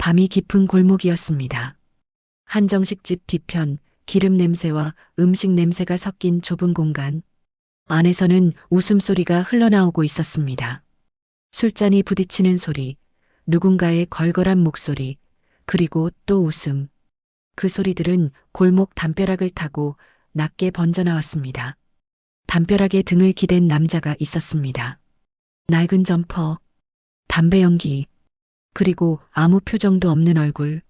밤이 깊은 골목이었습니다. 한정식집 뒤편, 기름 냄새와 음식 냄새가 섞인 좁은 공간. 안에서는 웃음소리가 흘러나오고 있었습니다. 술잔이 부딪히는 소리, 누군가의 걸걸한 목소리, 그리고 또 웃음. 그 소리들은 골목 담벼락을 타고 낮게 번져나왔습니다. 담벼락에 등을 기댄 남자가 있었습니다. 낡은 점퍼, 담배 연기, 그리고 아무 표정도 없는 얼굴.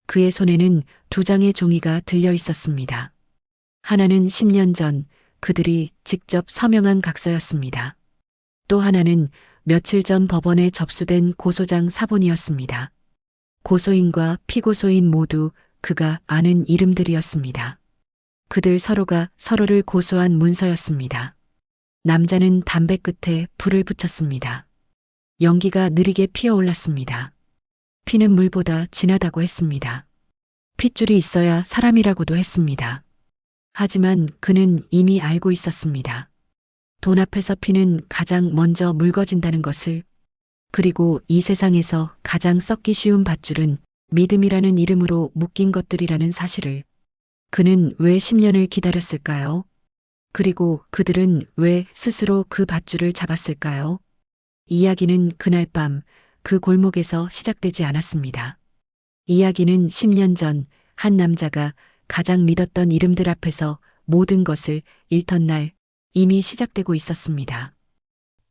그의 손에는 두 장의 종이가 들려 있었습니다. 하나는 10년 전 그들이 직접 서명한 각서였습니다. 또 하나는 며칠 전 법원에 접수된 고소장 사본이었습니다. 고소인과 피고소인 모두 그가 아는 이름들이었습니다. 그들 서로가 서로를 고소한 문서였습니다. 남자는 담배 끝에 불을 붙였습니다. 연기가 느리게 피어올랐습니다. 피는 물보다 진하다고 했습니다. 핏줄이 있어야 사람이라고도 했습니다. 하지만 그는 이미 알고 있었습니다. 돈 앞에서 피는 가장 먼저 묽어진다는 것을. 그리고 이 세상에서 가장 썩기 쉬운 밧줄은 믿음이라는 이름으로 묶인 것들이라는 사실을. 그는 왜 10년을 기다렸을까요? 그리고 그들은 왜 스스로 그 밧줄을 잡았을까요? 이야기는 그날 밤 그 골목에서 시작되지 않았습니다. 이야기는 10년 전 한 남자가 가장 믿었던 이름들 앞에서 모든 것을 잃던 날 이미 시작되고 있었습니다.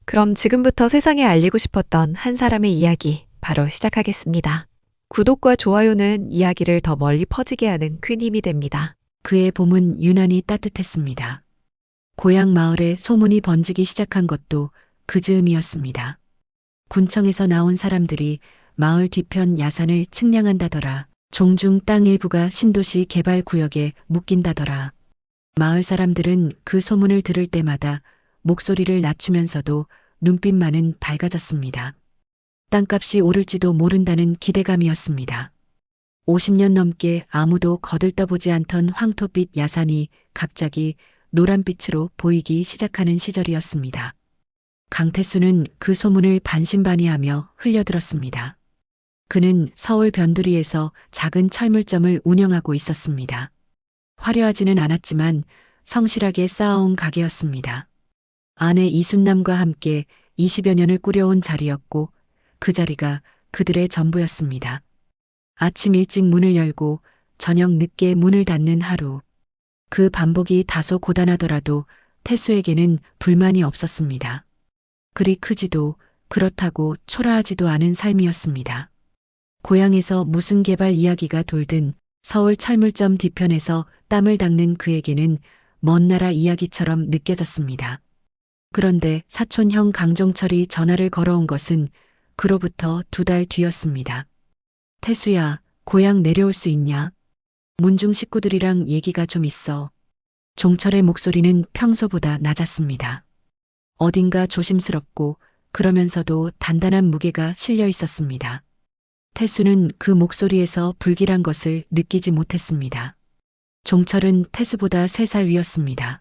그럼 지금부터 세상에 알리고 싶었던 한 사람의 이야기 바로 시작하겠습니다. 구독과 좋아요는 이야기를 더 멀리 퍼지게 하는 큰 힘이 됩니다. 그의 봄은 유난히 따뜻했습니다. 고향 마을에 소문이 번지기 시작한 것도 그 즈음이었습니다. 군청에서 나온 사람들이 마을 뒤편 야산을 측량한다더라. 종중 땅 일부가 신도시 개발 구역에 묶인다더라. 마을 사람들은 그 소문을 들을 때마다 목소리를 낮추면서도 눈빛만은 밝아졌습니다. 땅값이 오를지도 모른다는 기대감이었습니다. 50년 넘게 아무도 거들떠보지 않던 황토빛 야산이 갑자기 노란빛으로 보이기 시작하는 시절이었습니다. 강태수는 그 소문을 반신반의하며 흘려들었습니다. 그는 서울 변두리에서 작은 철물점을 운영하고 있었습니다. 화려하지는 않았지만 성실하게 쌓아온 가게였습니다. 아내 이순남과 함께 20여 년을 꾸려온 자리였고 그 자리가 그들의 전부였습니다. 아침 일찍 문을 열고 저녁 늦게 문을 닫는 하루. 그 반복이 다소 고단하더라도 태수에게는 불만이 없었습니다. 그리 크지도 그렇다고 초라하지도 않은 삶이었습니다. 고향에서 무슨 개발 이야기가 돌든 서울 철물점 뒤편에서 땀을 닦는 그에게는 먼 나라 이야기처럼 느껴졌습니다. 그런데 사촌형 강종철이 전화를 걸어온 것은 그로부터 2달 뒤였습니다. 태수야, 고향 내려올 수 있냐? 문중 식구들이랑 얘기가 좀 있어. 종철의 목소리는 평소보다 낮았습니다. 어딘가 조심스럽고 그러면서도 단단한 무게가 실려 있었습니다. 태수는 그 목소리에서 불길한 것을 느끼지 못했습니다. 종철은 태수보다 3살 위였습니다.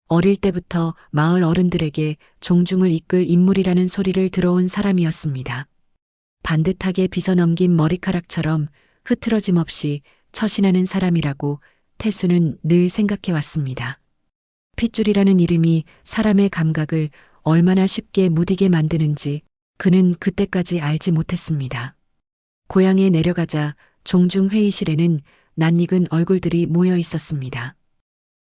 어릴 때부터 마을 어른들에게 종중을 이끌 인물이라는 소리를 들어온 사람이었습니다. 반듯하게 빗어넘긴 머리카락처럼 흐트러짐 없이 처신하는 사람이라고 태수는 늘 생각해왔습니다. 핏줄이라는 이름이 사람의 감각을 얼마나 쉽게 무디게 만드는지 그는 그때까지 알지 못했습니다. 고향에 내려가자 종중 회의실에는 낯익은 얼굴들이 모여 있었습니다.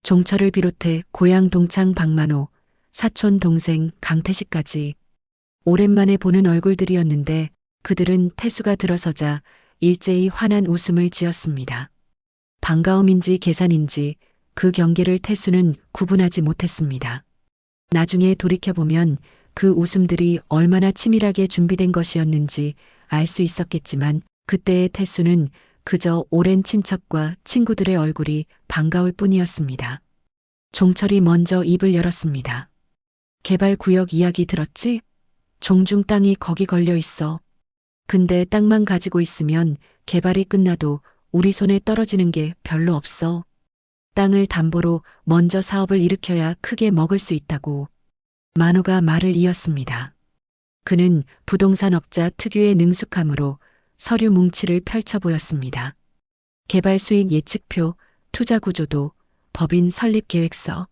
종철을 비롯해 고향 동창 박만호, 사촌 동생 강태식까지 오랜만에 보는 얼굴들이었는데 그들은 태수가 들어서자 일제히 환한 웃음을 지었습니다. 반가움인지 계산인지 그 경계를 태수는 구분하지 못했습니다. 나중에 돌이켜보면 그 웃음들이 얼마나 치밀하게 준비된 것이었는지 알 수 있었겠지만 그때의 태수는 그저 오랜 친척과 친구들의 얼굴이 반가울 뿐이었습니다. 종철이 먼저 입을 열었습니다. 개발구역 이야기 들었지? 종중 땅이 거기 걸려 있어. 근데 땅만 가지고 있으면 개발이 끝나도 우리 손에 떨어지는 게 별로 없어. 땅을 담보로 먼저 사업을 일으켜야 크게 먹을 수 있다고. 만호가 말을 이었습니다. 그는 부동산 업자 특유의 능숙함으로 서류 뭉치를 펼쳐 보였습니다. 개발 수익 예측표, 투자 구조도, 법인 설립 계획서.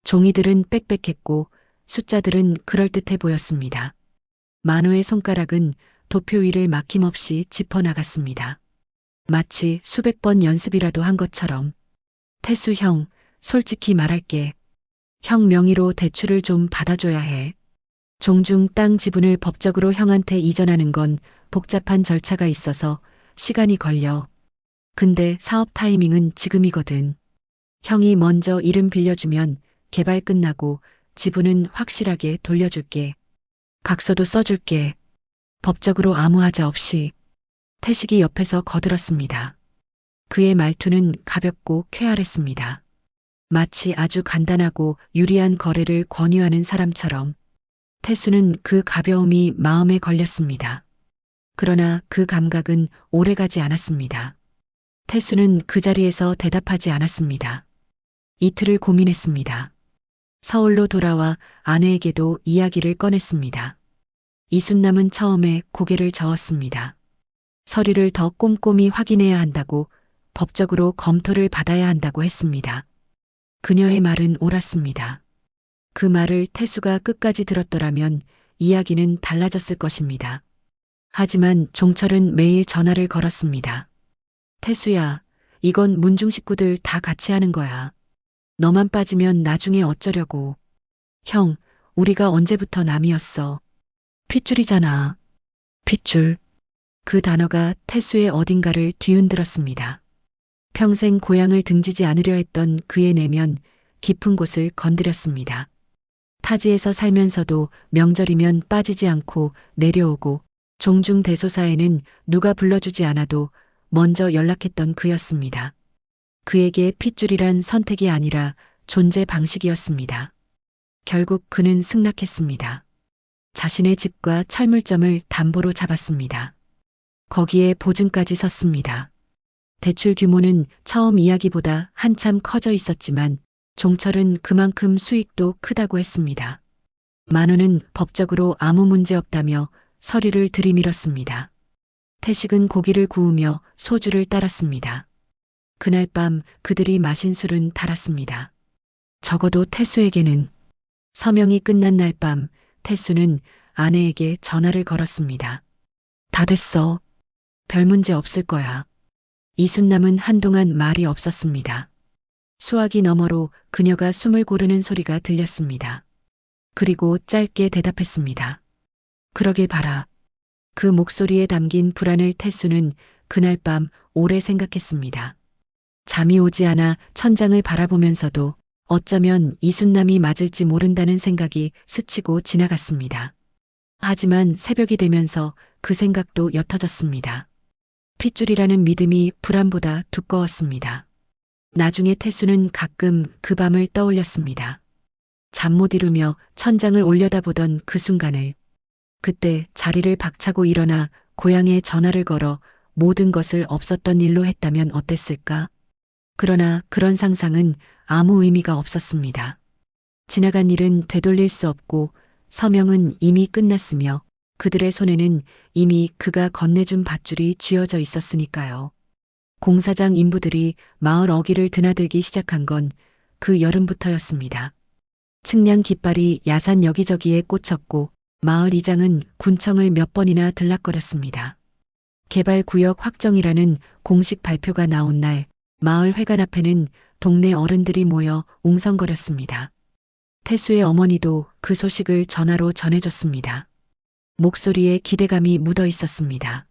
종이들은 빽빽했고 숫자들은 그럴듯해 보였습니다. 만호의 손가락은 도표 위를 막힘없이 짚어나갔습니다. 마치 수백 번 연습이라도 한 것처럼. 태수 형, 솔직히 말할게. 형 명의로 대출을 좀 받아줘야 해. 종중 땅 지분을 법적으로 형한테 이전하는 건 복잡한 절차가 있어서 시간이 걸려. 근데 사업 타이밍은 지금이거든. 형이 먼저 이름 빌려주면 개발 끝나고 지분은 확실하게 돌려줄게. 각서도 써줄게. 법적으로 아무 하자 없이. 태식이 옆에서 거들었습니다. 그의 말투는 가볍고 쾌활했습니다. 마치 아주 간단하고 유리한 거래를 권유하는 사람처럼. 태수는 그 가벼움이 마음에 걸렸습니다. 그러나 그 감각은 오래가지 않았습니다. 태수는 그 자리에서 대답하지 않았습니다. 이틀을 고민했습니다. 서울로 돌아와 아내에게도 이야기를 꺼냈습니다. 이순남은 처음에 고개를 저었습니다. 서류를 더 꼼꼼히 확인해야 한다고, 법적으로 검토를 받아야 한다고 했습니다. 그녀의 말은 옳았습니다. 그 말을 태수가 끝까지 들었더라면 이야기는 달라졌을 것입니다. 하지만 종철은 매일 전화를 걸었습니다. 태수야, 이건 문중 식구들 다 같이 하는 거야. 너만 빠지면 나중에 어쩌려고. 형, 우리가 언제부터 남이었어. 핏줄이잖아. 핏줄. 그 단어가 태수의 어딘가를 뒤흔들었습니다. 평생 고향을 등지지 않으려 했던 그의 내면 깊은 곳을 건드렸습니다. 타지에서 살면서도 명절이면 빠지지 않고 내려오고 종중 대소사에는 누가 불러주지 않아도 먼저 연락했던 그였습니다. 그에게 핏줄이란 선택이 아니라 존재 방식이었습니다. 결국 그는 승낙했습니다. 자신의 집과 철물점을 담보로 잡았습니다. 거기에 보증까지 섰습니다. 대출 규모는 처음 이야기보다 한참 커져 있었지만 종철은 그만큼 수익도 크다고 했습니다. 만호는 법적으로 아무 문제 없다며 서류를 들이밀었습니다. 태식은 고기를 구우며 소주를 따랐습니다. 그날 밤 그들이 마신 술은 달았습니다. 적어도 태수에게는. 서명이 끝난 날 밤 태수는 아내에게 전화를 걸었습니다. 다 됐어. 별 문제 없을 거야. 이순남은 한동안 말이 없었습니다. 수화기 너머로 그녀가 숨을 고르는 소리가 들렸습니다. 그리고 짧게 대답했습니다. 그러길 바라. 그 목소리에 담긴 불안을 태수는 그날 밤 오래 생각했습니다. 잠이 오지 않아 천장을 바라보면서도 어쩌면 이순남이 맞을지 모른다는 생각이 스치고 지나갔습니다. 하지만 새벽이 되면서 그 생각도 옅어졌습니다. 핏줄이라는 믿음이 불안보다 두꺼웠습니다. 나중에 태수는 가끔 그 밤을 떠올렸습니다. 잠 못 이루며 천장을 올려다보던 그 순간을. 그때 자리를 박차고 일어나 고향에 전화를 걸어 모든 것을 없었던 일로 했다면 어땠을까? 그러나 그런 상상은 아무 의미가 없었습니다. 지나간 일은 되돌릴 수 없고 서명은 이미 끝났으며 그들의 손에는 이미 그가 건네준 밧줄이 쥐어져 있었으니까요. 공사장 인부들이 마을 어귀를 드나들기 시작한 건 그 여름부터였습니다. 측량 깃발이 야산 여기저기에 꽂혔고 마을 이장은 군청을 몇 번이나 들락거렸습니다. 개발구역 확정이라는 공식 발표가 나온 날 마을 회관 앞에는 동네 어른들이 모여 웅성거렸습니다. 태수의 어머니도 그 소식을 전화로 전해줬습니다. 목소리에 기대감이 묻어 있었습니다.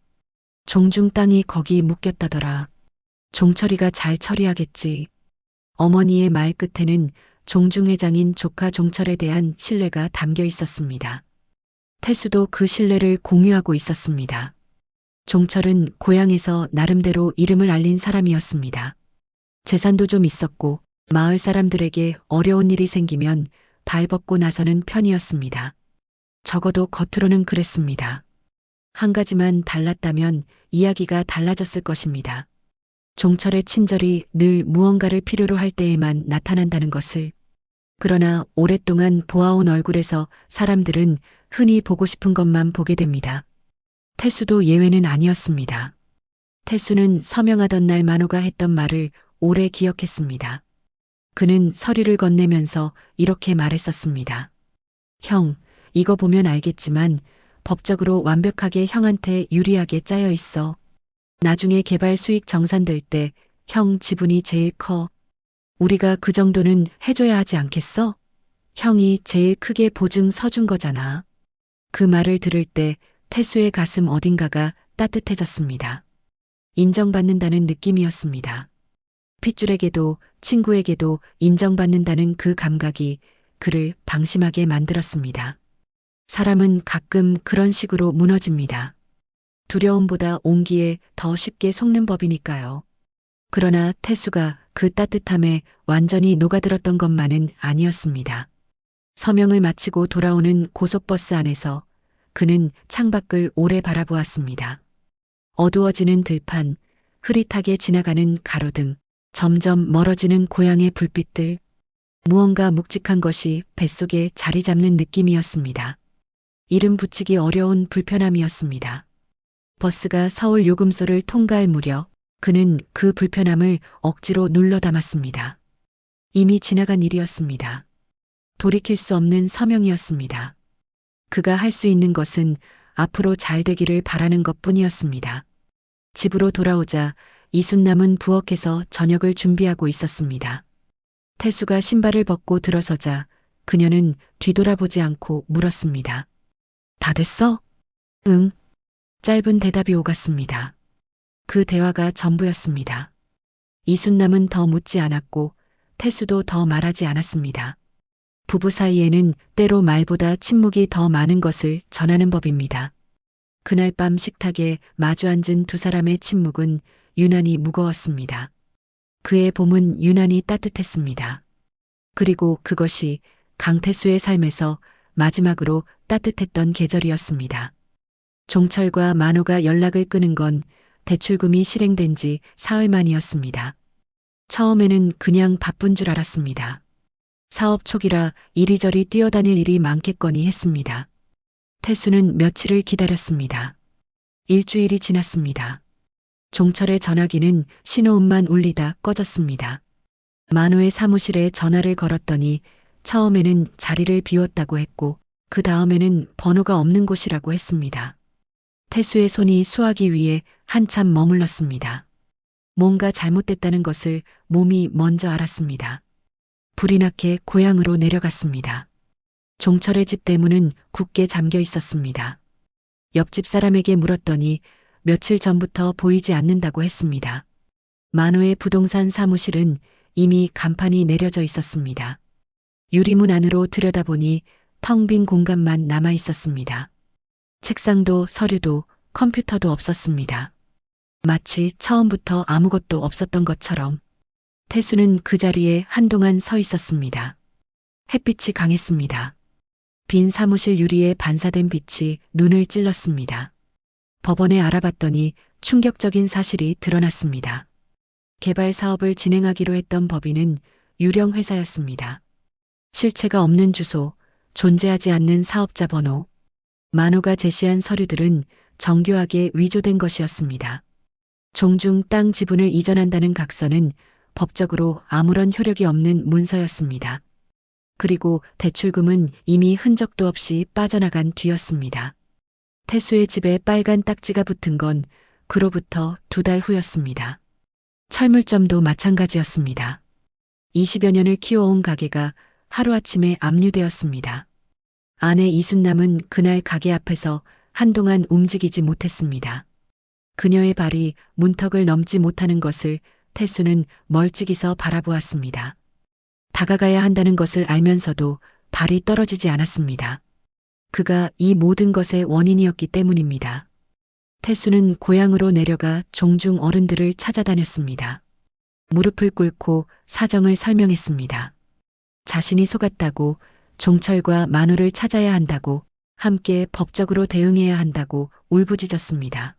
종중 땅이 거기 묶였다더라. 종철이가 잘 처리하겠지. 어머니의 말 끝에는 종중 회장인 조카 종철에 대한 신뢰가 담겨 있었습니다. 태수도 그 신뢰를 공유하고 있었습니다. 종철은 고향에서 나름대로 이름을 알린 사람이었습니다. 재산도 좀 있었고 마을 사람들에게 어려운 일이 생기면 발벗고 나서는 편이었습니다. 적어도 겉으로는 그랬습니다. 한 가지만 달랐다면 이야기가 달라졌을 것입니다. 종철의 친절이 늘 무언가를 필요로 할 때에만 나타난다는 것을. 그러나 오랫동안 보아온 얼굴에서 사람들은 흔히 보고 싶은 것만 보게 됩니다. 태수도 예외는 아니었습니다. 태수는 서명하던 날 만호가 했던 말을 오래 기억했습니다. 그는 서류를 건네면서 이렇게 말했었습니다. 형, 이거 보면 알겠지만 법적으로 완벽하게 형한테 유리하게 짜여 있어. 나중에 개발 수익 정산될 때 형 지분이 제일 커. 우리가 그 정도는 해줘야 하지 않겠어? 형이 제일 크게 보증 서준 거잖아. 그 말을 들을 때 태수의 가슴 어딘가가 따뜻해졌습니다. 인정받는다는 느낌이었습니다. 핏줄에게도 친구에게도 인정받는다는 그 감각이 그를 방심하게 만들었습니다. 사람은 가끔 그런 식으로 무너집니다. 두려움보다 온기에 더 쉽게 속는 법이니까요. 그러나 태수가 그 따뜻함에 완전히 녹아들었던 것만은 아니었습니다. 서명을 마치고 돌아오는 고속버스 안에서 그는 창밖을 오래 바라보았습니다. 어두워지는 들판, 흐릿하게 지나가는 가로등, 점점 멀어지는 고향의 불빛들, 무언가 묵직한 것이 뱃속에 자리 잡는 느낌이었습니다. 이름 붙이기 어려운 불편함이었습니다. 버스가 서울 요금소를 통과할 무렵 그는 그 불편함을 억지로 눌러 담았습니다. 이미 지나간 일이었습니다. 돌이킬 수 없는 서명이었습니다. 그가 할 수 있는 것은 앞으로 잘 되기를 바라는 것뿐이었습니다. 집으로 돌아오자 이순남은 부엌에서 저녁을 준비하고 있었습니다. 태수가 신발을 벗고 들어서자 그녀는 뒤돌아보지 않고 물었습니다. 다 됐어? 응. 짧은 대답이 오갔습니다. 그 대화가 전부였습니다. 이순남은 더 묻지 않았고 태수도 더 말하지 않았습니다. 부부 사이에는 때로 말보다 침묵이 더 많은 것을 전하는 법입니다. 그날 밤 식탁에 마주 앉은 두 사람의 침묵은 유난히 무거웠습니다. 그의 봄은 유난히 따뜻했습니다. 그리고 그것이 강태수의 삶에서 마지막으로 따뜻했던 계절이었습니다. 종철과 만호가 연락을 끊은 건 대출금이 실행된 지 사흘 만이었습니다. 처음에는 그냥 바쁜 줄 알았습니다. 사업 초기라 이리저리 뛰어다닐 일이 많겠거니 했습니다. 태수는 며칠을 기다렸습니다. 일주일이 지났습니다. 종철의 전화기는 신호음만 울리다 꺼졌습니다. 만호의 사무실에 전화를 걸었더니 처음에는 자리를 비웠다고 했고 그 다음에는 번호가 없는 곳이라고 했습니다. 태수의 손이 수화기 위에 한참 머물렀습니다. 뭔가 잘못됐다는 것을 몸이 먼저 알았습니다. 불이 나게 고향으로 내려갔습니다. 종철의 집 대문은 굳게 잠겨 있었습니다. 옆집 사람에게 물었더니 며칠 전부터 보이지 않는다고 했습니다. 만호의 부동산 사무실은 이미 간판이 내려져 있었습니다. 유리문 안으로 들여다보니 텅 빈 공간만 남아 있었습니다. 책상도 서류도 컴퓨터도 없었습니다. 마치 처음부터 아무것도 없었던 것처럼 태수는 그 자리에 한동안 서 있었습니다. 햇빛이 강했습니다. 빈 사무실 유리에 반사된 빛이 눈을 찔렀습니다. 법원에 알아봤더니 충격적인 사실이 드러났습니다. 개발 사업을 진행하기로 했던 법인은 유령 회사였습니다. 실체가 없는 주소, 존재하지 않는 사업자 번호, 만호가 제시한 서류들은 정교하게 위조된 것이었습니다. 종중 땅 지분을 이전한다는 각서는 법적으로 아무런 효력이 없는 문서였습니다. 그리고 대출금은 이미 흔적도 없이 빠져나간 뒤였습니다. 태수의 집에 빨간 딱지가 붙은 건 그로부터 2달 후였습니다. 철물점도 마찬가지였습니다. 20여 년을 키워온 가게가 하루아침에 압류되었습니다. 아내 이순남은 그날 가게 앞에서 한동안 움직이지 못했습니다. 그녀의 발이 문턱을 넘지 못하는 것을 태수는 멀찍이서 바라보았습니다. 다가가야 한다는 것을 알면서도 발이 떨어지지 않았습니다. 그가 이 모든 것의 원인이었기 때문입니다. 태수는 고향으로 내려가 종중 어른들을 찾아다녔습니다. 무릎을 꿇고 사정을 설명했습니다. 자신이 속았다고, 종철과 만호를 찾아야 한다고, 함께 법적으로 대응해야 한다고 울부짖었습니다.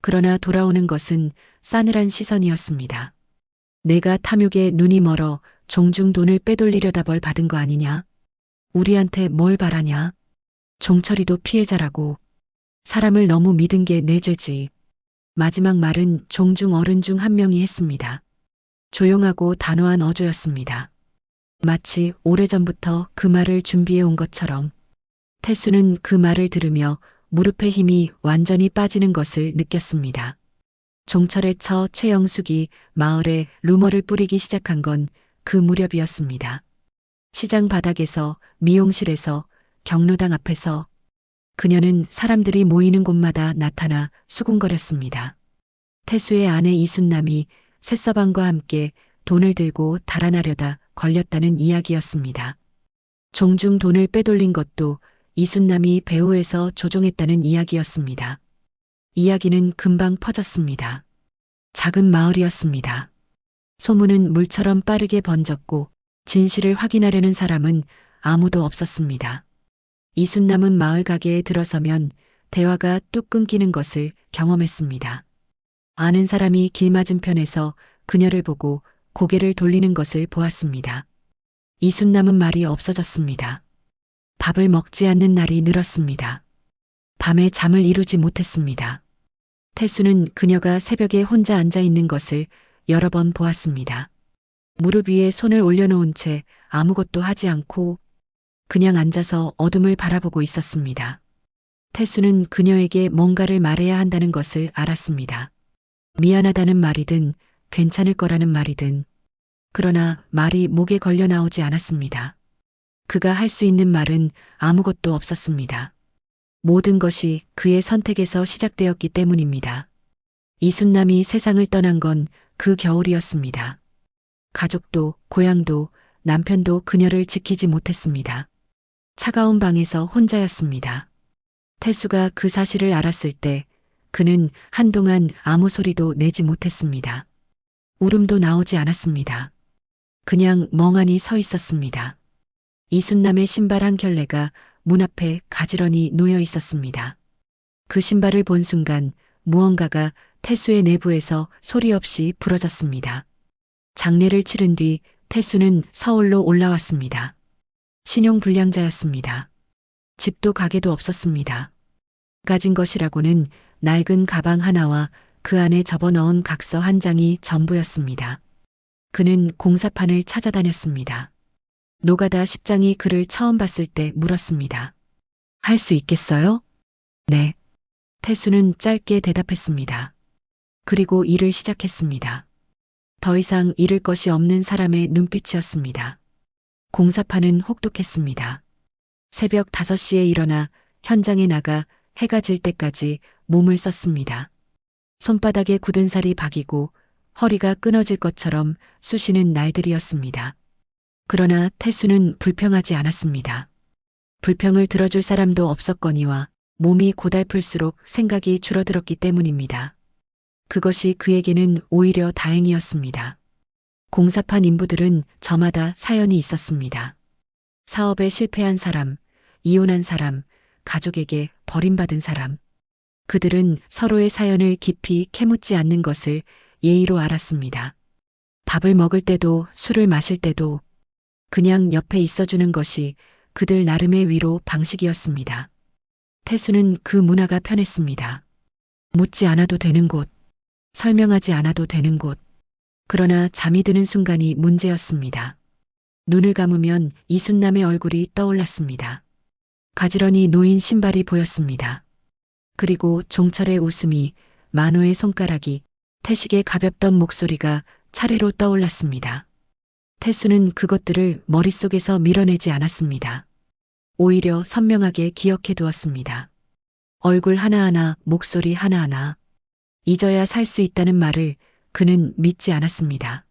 그러나 돌아오는 것은 싸늘한 시선이었습니다. 내가 탐욕에 눈이 멀어 종중 돈을 빼돌리려다 벌 받은 거 아니냐? 우리한테 뭘 바라냐? 종철이도 피해자라고. 사람을 너무 믿은 게 내 죄지. 마지막 말은 종중 어른 중 한 명이 했습니다. 조용하고 단호한 어조였습니다. 마치 오래전부터 그 말을 준비해 온 것처럼 태수는 그 말을 들으며 무릎에 힘이 완전히 빠지는 것을 느꼈습니다. 종철의 처 최영숙이 마을에 루머를 뿌리기 시작한 건 그 무렵이었습니다. 시장 바닥에서, 미용실에서, 경로당 앞에서 그녀는 사람들이 모이는 곳마다 나타나 수군거렸습니다. 태수의 아내 이순남이 새서방과 함께 돈을 들고 달아나려다 걸렸다는 이야기였습니다. 종중 돈을 빼돌린 것도 이순남이 배후에서 조종했다는 이야기였습니다. 이야기는 금방 퍼졌습니다. 작은 마을이었습니다. 소문은 물처럼 빠르게 번졌고 진실을 확인하려는 사람은 아무도 없었습니다. 이순남은 마을 가게에 들어서면 대화가 뚝 끊기는 것을 경험했습니다. 아는 사람이 길 맞은편에서 그녀를 보고 고개를 돌리는 것을 보았습니다. 이순남은 말이 없어졌습니다. 밥을 먹지 않는 날이 늘었습니다. 밤에 잠을 이루지 못했습니다. 태수는 그녀가 새벽에 혼자 앉아 있는 것을 여러 번 보았습니다. 무릎 위에 손을 올려놓은 채 아무것도 하지 않고 그냥 앉아서 어둠을 바라보고 있었습니다. 태수는 그녀에게 뭔가를 말해야 한다는 것을 알았습니다. 미안하다는 말이든 괜찮을 거라는 말이든. 그러나 말이 목에 걸려 나오지 않았습니다. 그가 할 수 있는 말은 아무것도 없었습니다. 모든 것이 그의 선택에서 시작되었기 때문입니다. 이순남이 세상을 떠난 건 그 겨울이었습니다. 가족도 고향도 남편도 그녀를 지키지 못했습니다. 차가운 방에서 혼자였습니다. 태수가 그 사실을 알았을 때 그는 한동안 아무 소리도 내지 못했습니다. 울음도 나오지 않았습니다. 그냥 멍하니 서 있었습니다. 이순남의 신발 한 켤레가 문 앞에 가지런히 놓여 있었습니다. 그 신발을 본 순간 무언가가 태수의 내부에서 소리 없이 부러졌습니다. 장례를 치른 뒤 태수는 서울로 올라왔습니다. 신용불량자였습니다. 집도 가게도 없었습니다. 가진 것이라고는 낡은 가방 하나와 그 안에 접어넣은 각서 한 장이 전부였습니다. 그는 공사판을 찾아다녔습니다. 노가다 십장이 그를 처음 봤을 때 물었습니다. 할 수 있겠어요? 네. 태수는 짧게 대답했습니다. 그리고 일을 시작했습니다. 더 이상 잃을 것이 없는 사람의 눈빛이었습니다. 공사판은 혹독했습니다. 새벽 5시에 일어나 현장에 나가 해가 질 때까지 몸을 썼습니다. 손바닥에 굳은 살이 박이고 허리가 끊어질 것처럼 쑤시는 날들이었습니다. 그러나 태수는 불평하지 않았습니다. 불평을 들어줄 사람도 없었거니와 몸이 고달플수록 생각이 줄어들었기 때문입니다. 그것이 그에게는 오히려 다행이었습니다. 공사판 인부들은 저마다 사연이 있었습니다. 사업에 실패한 사람, 이혼한 사람, 가족에게 버림받은 사람. 그들은 서로의 사연을 깊이 캐묻지 않는 것을 예의로 알았습니다. 밥을 먹을 때도 술을 마실 때도 그냥 옆에 있어주는 것이 그들 나름의 위로 방식이었습니다. 태수는 그 문화가 편했습니다. 묻지 않아도 되는 곳, 설명하지 않아도 되는 곳. 그러나 잠이 드는 순간이 문제였습니다. 눈을 감으면 이순남의 얼굴이 떠올랐습니다. 가지런히 놓인 신발이 보였습니다. 그리고 종철의 웃음이, 만호의 손가락이, 태식의 가볍던 목소리가 차례로 떠올랐습니다. 태수는 그것들을 머릿속에서 밀어내지 않았습니다. 오히려 선명하게 기억해 두었습니다. 얼굴 하나하나, 목소리 하나하나. 잊어야 살 수 있다는 말을 그는 믿지 않았습니다.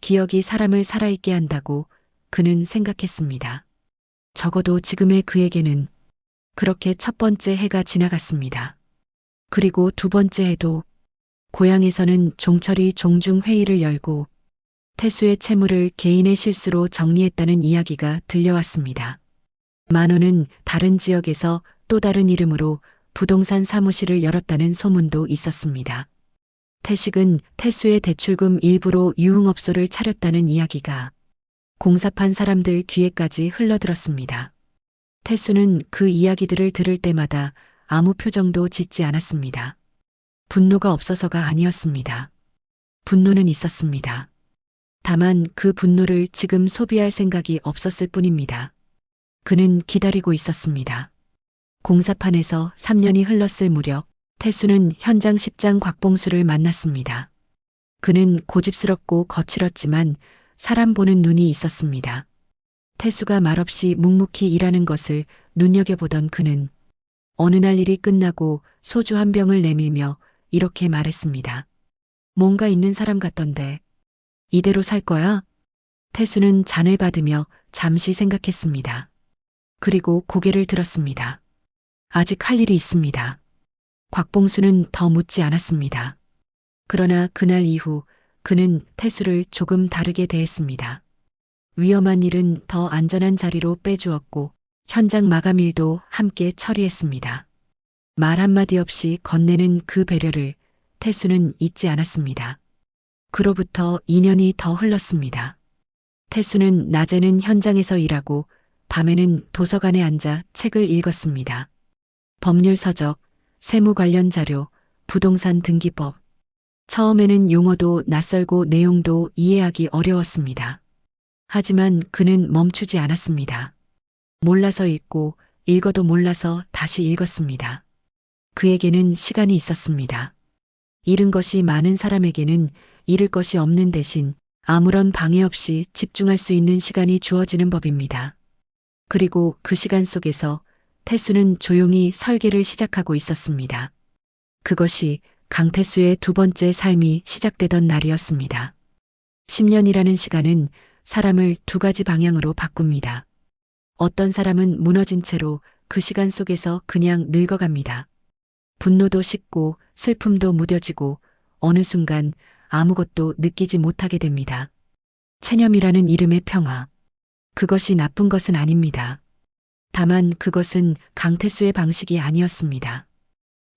기억이 사람을 살아있게 한다고 그는 생각했습니다. 적어도 지금의 그에게는 그렇게 첫 번째 해가 지나갔습니다. 그리고 두 번째 해도 고향에서는 종철이 종중 회의를 열고 태수의 채무를 개인의 실수로 정리했다는 이야기가 들려왔습니다. 만호는 다른 지역에서 또 다른 이름으로 부동산 사무실을 열었다는 소문도 있었습니다. 태식은 태수의 대출금 일부로 유흥업소를 차렸다는 이야기가 공사판 사람들 귀에까지 흘러들었습니다. 태수는 그 이야기들을 들을 때마다 아무 표정도 짓지 않았습니다. 분노가 없어서가 아니었습니다. 분노는 있었습니다. 다만 그 분노를 지금 소비할 생각이 없었을 뿐입니다. 그는 기다리고 있었습니다. 공사판에서 3년이 흘렀을 무렵 태수는 현장 십장 곽봉수를 만났습니다. 그는 고집스럽고 거칠었지만 사람 보는 눈이 있었습니다. 태수가 말없이 묵묵히 일하는 것을 눈여겨보던 그는 어느 날 일이 끝나고 소주 한 병을 내밀며 이렇게 말했습니다. 뭔가 있는 사람 같던데. 이대로 살 거야? 태수는 잔을 받으며 잠시 생각했습니다. 그리고 고개를 들었습니다. 아직 할 일이 있습니다. 곽봉수는 더 묻지 않았습니다. 그러나 그날 이후 그는 태수를 조금 다르게 대했습니다. 위험한 일은 더 안전한 자리로 빼주었고 현장 마감 일도 함께 처리했습니다. 말 한마디 없이 건네는 그 배려를 태수는 잊지 않았습니다. 그로부터 2년이 더 흘렀습니다. 태수는 낮에는 현장에서 일하고 밤에는 도서관에 앉아 책을 읽었습니다. 법률 서적, 세무 관련 자료, 부동산 등기법. 처음에는 용어도 낯설고 내용도 이해하기 어려웠습니다. 하지만 그는 멈추지 않았습니다. 몰라서 읽고 읽어도 몰라서 다시 읽었습니다. 그에게는 시간이 있었습니다. 잃은 것이 많은 사람에게는 잃을 것이 없는 대신 아무런 방해 없이 집중할 수 있는 시간이 주어지는 법입니다. 그리고 그 시간 속에서 태수는 조용히 설계를 시작하고 있었습니다. 그것이 강태수의 두 번째 삶이 시작되던 날이었습니다. 10년이라는 시간은 사람을 두 가지 방향으로 바꿉니다. 어떤 사람은 무너진 채로 그 시간 속에서 그냥 늙어갑니다. 분노도 식고 슬픔도 무뎌지고 어느 순간 아무것도 느끼지 못하게 됩니다. 체념이라는 이름의 평화. 그것이 나쁜 것은 아닙니다. 다만 그것은 강태수의 방식이 아니었습니다.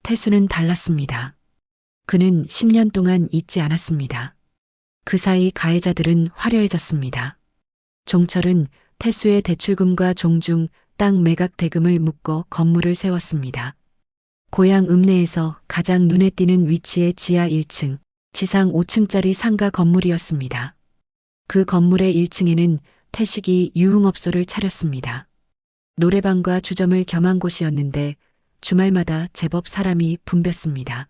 태수는 달랐습니다. 그는 10년 동안 잊지 않았습니다. 그 사이 가해자들은 화려해졌습니다. 종철은 태수의 대출금과 종중 땅 매각 대금을 묶어 건물을 세웠습니다. 고향 읍내에서 가장 눈에 띄는 위치의 지하 1층, 지상 5층짜리 상가 건물이었습니다. 그 건물의 1층에는 태식이 유흥업소를 차렸습니다. 노래방과 주점을 겸한 곳이었는데 주말마다 제법 사람이 붐볐습니다.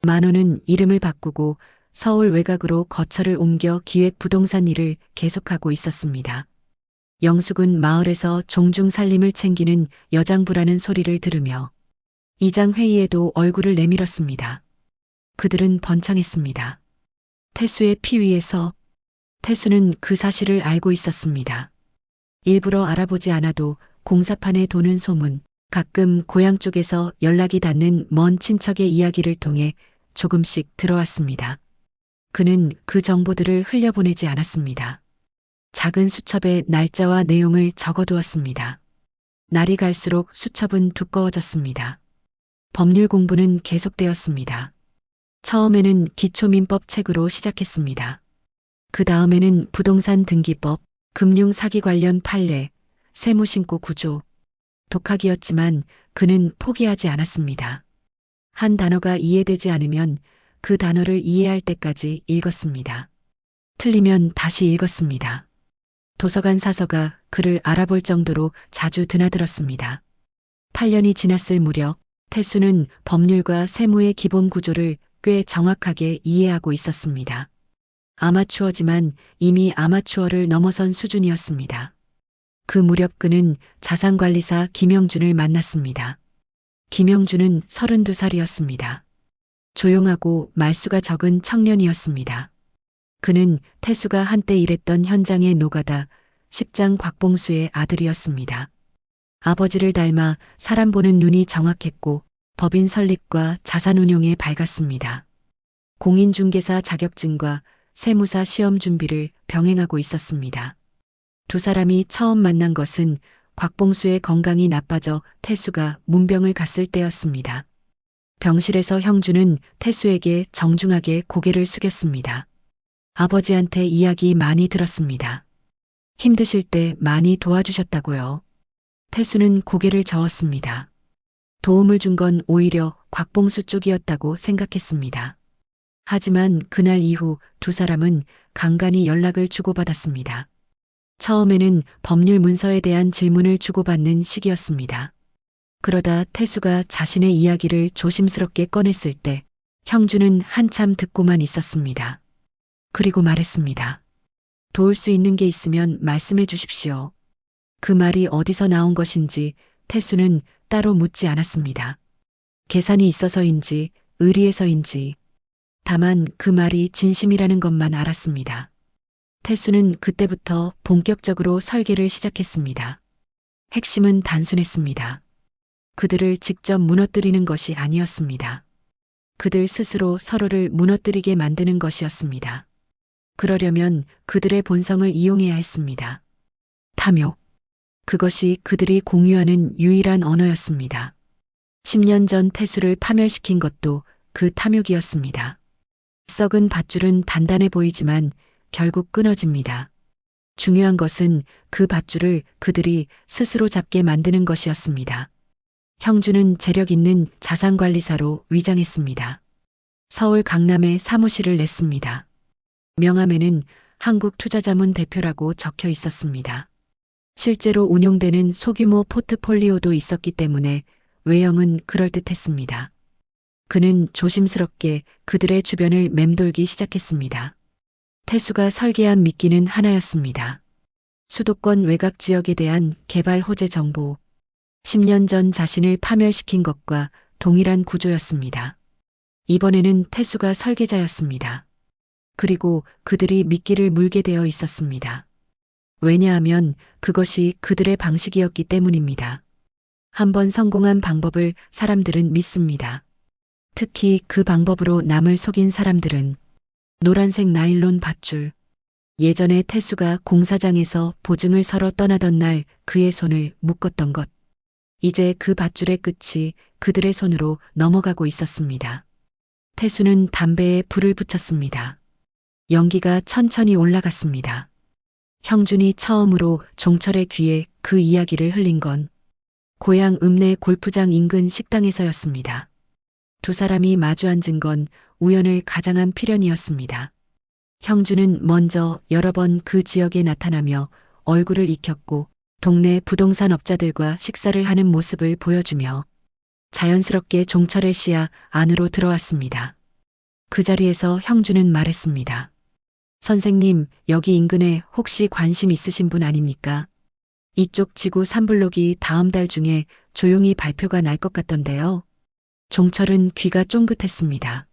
만호는 이름을 바꾸고 서울 외곽으로 거처를 옮겨 기획 부동산 일을 계속하고 있었습니다. 영숙은 마을에서 종중 살림을 챙기는 여장부라는 소리를 들으며 이장 회의에도 얼굴을 내밀었습니다. 그들은 번창했습니다. 태수의 피 위에서. 태수는 그 사실을 알고 있었습니다. 일부러 알아보지 않아도 공사판에 도는 소문, 가끔 고향 쪽에서 연락이 닿는 먼 친척의 이야기를 통해 조금씩 들어왔습니다. 그는 그 정보들을 흘려보내지 않았습니다. 작은 수첩에 날짜와 내용을 적어두었습니다. 날이 갈수록 수첩은 두꺼워졌습니다. 법률 공부는 계속되었습니다. 처음에는 기초민법 책으로 시작했습니다. 그 다음에는 부동산 등기법, 금융 사기 관련 판례, 세무신고 구조. 독학이었지만 그는 포기하지 않았습니다. 한 단어가 이해되지 않으면 그 단어를 이해할 때까지 읽었습니다. 틀리면 다시 읽었습니다. 도서관 사서가 그를 알아볼 정도로 자주 드나들었습니다. 8년이 지났을 무렵 태수는 법률과 세무의 기본 구조를 꽤 정확하게 이해하고 있었습니다. 아마추어지만 이미 아마추어를 넘어선 수준이었습니다. 그 무렵 그는 자산관리사 김영준을 만났습니다. 김영준은 32살이었습니다. 조용하고 말수가 적은 청년이었습니다. 그는 태수가 한때 일했던 현장의 노가다 십장 곽봉수의 아들이었습니다. 아버지를 닮아 사람 보는 눈이 정확했고 법인 설립과 자산운용에 밝았습니다. 공인중개사 자격증과 세무사 시험 준비를 병행하고 있었습니다. 두 사람이 처음 만난 것은 곽봉수의 건강이 나빠져 태수가 문병을 갔을 때였습니다. 병실에서 형주는 태수에게 정중하게 고개를 숙였습니다. 아버지한테 이야기 많이 들었습니다. 힘드실 때 많이 도와주셨다고요. 태수는 고개를 저었습니다. 도움을 준 건 오히려 곽봉수 쪽이었다고 생각했습니다. 하지만 그날 이후 두 사람은 간간히 연락을 주고받았습니다. 처음에는 법률 문서에 대한 질문을 주고받는 시기였습니다. 그러다 태수가 자신의 이야기를 조심스럽게 꺼냈을 때 형주는 한참 듣고만 있었습니다. 그리고 말했습니다. 도울 수 있는 게 있으면 말씀해 주십시오. 그 말이 어디서 나온 것인지 태수는 따로 묻지 않았습니다. 계산이 있어서인지 의리해서인지 다만 그 말이 진심이라는 것만 알았습니다. 태수는 그때부터 본격적으로 설계를 시작했습니다. 핵심은 단순했습니다. 그들을 직접 무너뜨리는 것이 아니었습니다. 그들 스스로 서로를 무너뜨리게 만드는 것이었습니다. 그러려면 그들의 본성을 이용해야 했습니다. 탐욕. 그것이 그들이 공유하는 유일한 언어였습니다. 10년 전 태수를 파멸시킨 것도 그 탐욕이었습니다. 썩은 밧줄은 단단해 보이지만 결국 끊어집니다. 중요한 것은 그 밧줄을 그들이 스스로 잡게 만드는 것이었습니다. 형주는 재력 있는 자산관리사로 위장했습니다. 서울 강남에 사무실을 냈습니다. 명함에는 한국투자자문 대표라고 적혀 있었습니다. 실제로 운용되는 소규모 포트폴리오도 있었기 때문에 외형은 그럴듯했습니다. 그는 조심스럽게 그들의 주변을 맴돌기 시작했습니다. 태수가 설계한 미끼는 하나였습니다. 수도권 외곽 지역에 대한 개발 호재 정보. 10년 전 자신을 파멸시킨 것과 동일한 구조였습니다. 이번에는 태수가 설계자였습니다. 그리고 그들이 미끼를 물게 되어 있었습니다. 왜냐하면 그것이 그들의 방식이었기 때문입니다. 한번 성공한 방법을 사람들은 믿습니다. 특히 그 방법으로 남을 속인 사람들은 노란색 나일론 밧줄. 예전에 태수가 공사장에서 보증을 서러 떠나던 날 그의 손을 묶었던 것. 이제 그 밧줄의 끝이 그들의 손으로 넘어가고 있었습니다. 태수는 담배에 불을 붙였습니다. 연기가 천천히 올라갔습니다. 형준이 처음으로 종철의 귀에 그 이야기를 흘린 건 고향 읍내 골프장 인근 식당에서였습니다. 두 사람이 마주 앉은 건 우연을 가장한 필연이었습니다. 형준은 먼저 여러 번 그 지역에 나타나며 얼굴을 익혔고 동네 부동산 업자들과 식사를 하는 모습을 보여주며 자연스럽게 종철의 시야 안으로 들어왔습니다. 그 자리에서 형준은 말했습니다. 선생님, 여기 인근에 혹시 관심 있으신 분 아닙니까? 이쪽 지구 3블록이 다음 달 중에 조용히 발표가 날 것 같던데요. 종철은 귀가 쫑긋했습니다.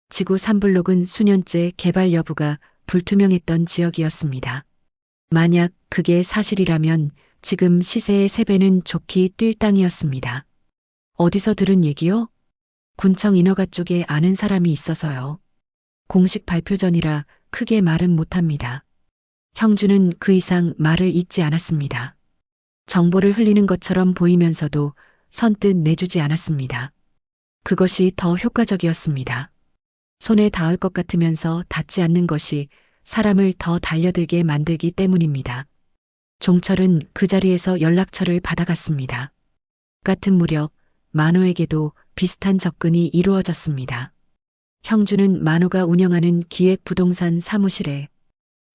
지구 3블록은 수년째 개발 여부가 불투명했던 지역이었습니다. 만약 그게 사실이라면 지금 시세의 3배는 좋게 뛸 땅이었습니다. 어디서 들은 얘기요? 군청 인허가 쪽에 아는 사람이 있어서요. 공식 발표 전이라 크게 말은 못합니다. 형준은 그 이상 말을 잇지 않았습니다. 정보를 흘리는 것처럼 보이면서도 선뜻 내주지 않았습니다. 그것이 더 효과적이었습니다. 손에 닿을 것 같으면서 닿지 않는 것이 사람을 더 달려들게 만들기 때문입니다. 종철은 그 자리에서 연락처를 받아갔습니다. 같은 무렵 만호에게도 비슷한 접근이 이루어졌습니다. 형준은 만호가 운영하는 기획부동산 사무실에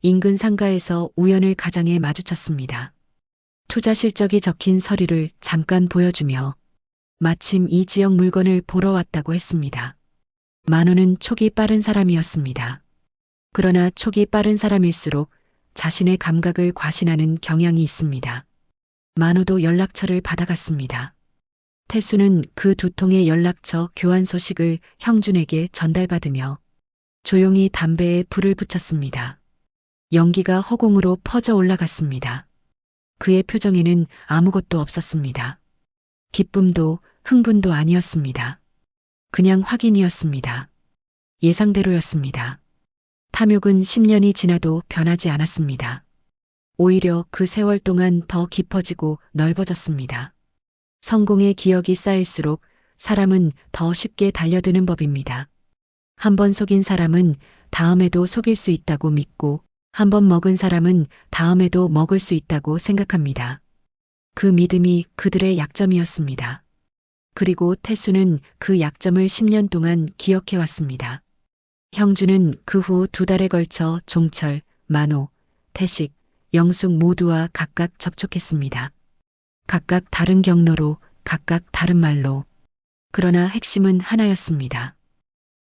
인근 상가에서 우연을 가장해 마주쳤습니다. 투자 실적이 적힌 서류를 잠깐 보여주며 마침 이 지역 물건을 보러 왔다고 했습니다. 만호는 촉이 빠른 사람이었습니다. 그러나 촉이 빠른 사람일수록 자신의 감각을 과신하는 경향이 있습니다. 만호도 연락처를 받아갔습니다. 태수는 그 두 통의 연락처 교환 소식을 형준에게 전달받으며 조용히 담배에 불을 붙였습니다. 연기가 허공으로 퍼져 올라갔습니다. 그의 표정에는 아무것도 없었습니다. 기쁨도 흥분도 아니었습니다. 그냥 확인이었습니다. 예상대로였습니다. 탐욕은 10년이 지나도 변하지 않았습니다. 오히려 그 세월 동안 더 깊어지고 넓어졌습니다. 성공의 기억이 쌓일수록 사람은 더 쉽게 달려드는 법입니다. 한 번 속인 사람은 다음에도 속일 수 있다고 믿고 한 번 먹은 사람은 다음에도 먹을 수 있다고 생각합니다. 그 믿음이 그들의 약점이었습니다. 그리고 태수는 그 약점을 10년 동안 기억해왔습니다. 형주는 그 후 2달에 걸쳐 종철, 만호, 태식, 영숙 모두와 각각 접촉했습니다. 각각 다른 경로로, 각각 다른 말로. 그러나 핵심은 하나였습니다.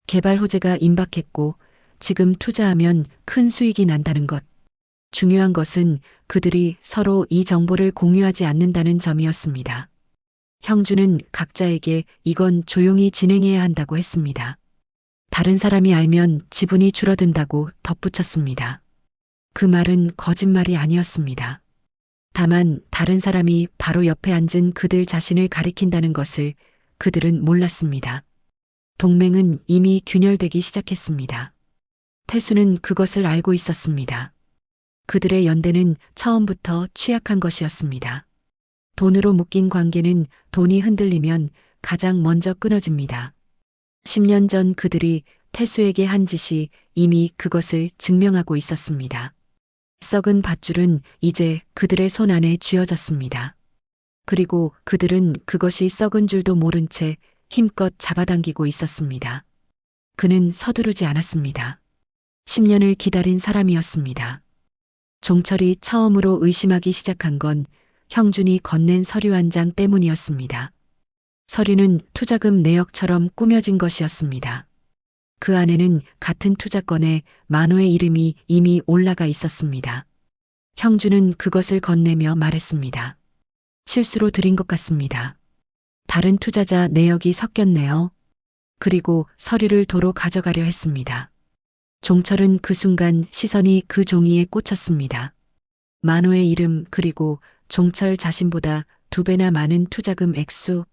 개발 호재가 임박했고 지금 투자하면 큰 수익이 난다는 것. 중요한 것은 그들이 서로 이 정보를 공유하지 않는다는 점이었습니다. 형주는 각자에게 이건 조용히 진행해야 한다고 했습니다. 다른 사람이 알면 지분이 줄어든다고 덧붙였습니다. 그 말은 거짓말이 아니었습니다. 다만 다른 사람이 바로 옆에 앉은 그들 자신을 가리킨다는 것을 그들은 몰랐습니다. 동맹은 이미 균열되기 시작했습니다. 태수는 그것을 알고 있었습니다. 그들의 연대는 처음부터 취약한 것이었습니다. 돈으로 묶인 관계는 돈이 흔들리면 가장 먼저 끊어집니다. 10년 전 그들이 태수에게 한 짓이 이미 그것을 증명하고 있었습니다. 썩은 밧줄은 이제 그들의 손 안에 쥐어졌습니다. 그리고 그들은 그것이 썩은 줄도 모른 채 힘껏 잡아당기고 있었습니다. 그는 서두르지 않았습니다. 10년을 기다린 사람이었습니다. 종철이 처음으로 의심하기 시작한 건 형준이 건넨 서류 한 장 때문이었습니다. 서류는 투자금 내역처럼 꾸며진 것이었습니다. 그 안에는 같은 투자건에 만호의 이름이 이미 올라가 있었습니다. 형준은 그것을 건네며 말했습니다. 실수로 드린 것 같습니다. 다른 투자자 내역이 섞였네요. 그리고 서류를 도로 가져가려 했습니다. 종철은 그 순간 시선이 그 종이에 꽂혔습니다. 만호의 이름 그리고 종철 자신보다 2배나 많은 투자금 액수.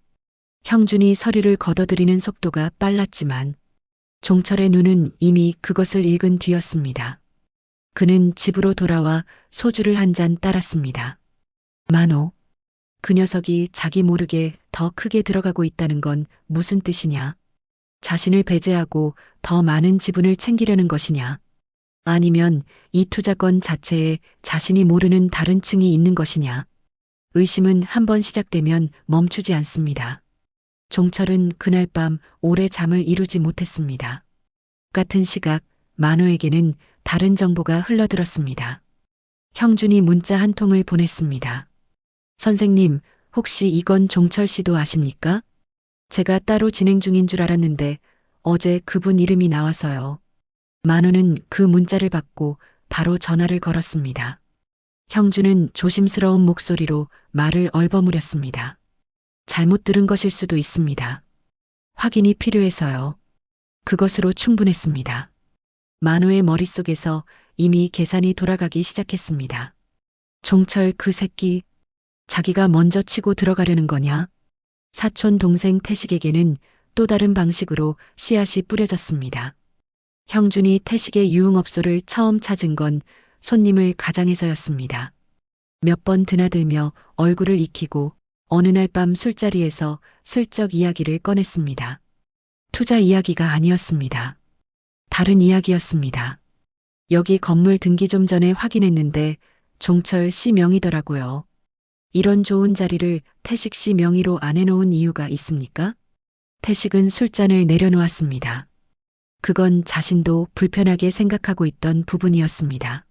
형준이 서류를 걷어들이는 속도가 빨랐지만 종철의 눈은 이미 그것을 읽은 뒤였습니다. 그는 집으로 돌아와 소주를 한 잔 따랐습니다. 만호, 그 녀석이 자기 모르게 더 크게 들어가고 있다는 건 무슨 뜻이냐? 자신을 배제하고 더 많은 지분을 챙기려는 것이냐? 아니면 이 투자건 자체에 자신이 모르는 다른 층이 있는 것이냐? 의심은 한번 시작되면 멈추지 않습니다. 종철은 그날 밤 오래 잠을 이루지 못했습니다. 같은 시각 만호에게는 다른 정보가 흘러들었습니다. 형준이 문자 한 통을 보냈습니다. 선생님, 혹시 이건 종철 씨도 아십니까? 제가 따로 진행 중인 줄 알았는데 어제 그분 이름이 나와서요. 만호는 그 문자를 받고 바로 전화를 걸었습니다. 형준은 조심스러운 목소리로 말을 얼버무렸습니다. 잘못 들은 것일 수도 있습니다. 확인이 필요해서요. 그것으로 충분했습니다. 만호의 머릿속에서 이미 계산이 돌아가기 시작했습니다. 종철 그 새끼, 자기가 먼저 치고 들어가려는 거냐? 사촌 동생 태식에게는 또 다른 방식으로 씨앗이 뿌려졌습니다. 형준이 태식의 유흥업소를 처음 찾은 건 손님을 가장해서였습니다. 몇 번 드나들며 얼굴을 익히고 어느 날 밤 술자리에서 슬쩍 이야기를 꺼냈습니다. 투자 이야기가 아니었습니다. 다른 이야기였습니다. 여기 건물 등기 좀 전에 확인했는데 종철 씨 명의더라고요. 이런 좋은 자리를 태식 씨 명의로 안 해놓은 이유가 있습니까? 태식은 술잔을 내려놓았습니다. 그건 자신도 불편하게 생각하고 있던 부분이었습니다.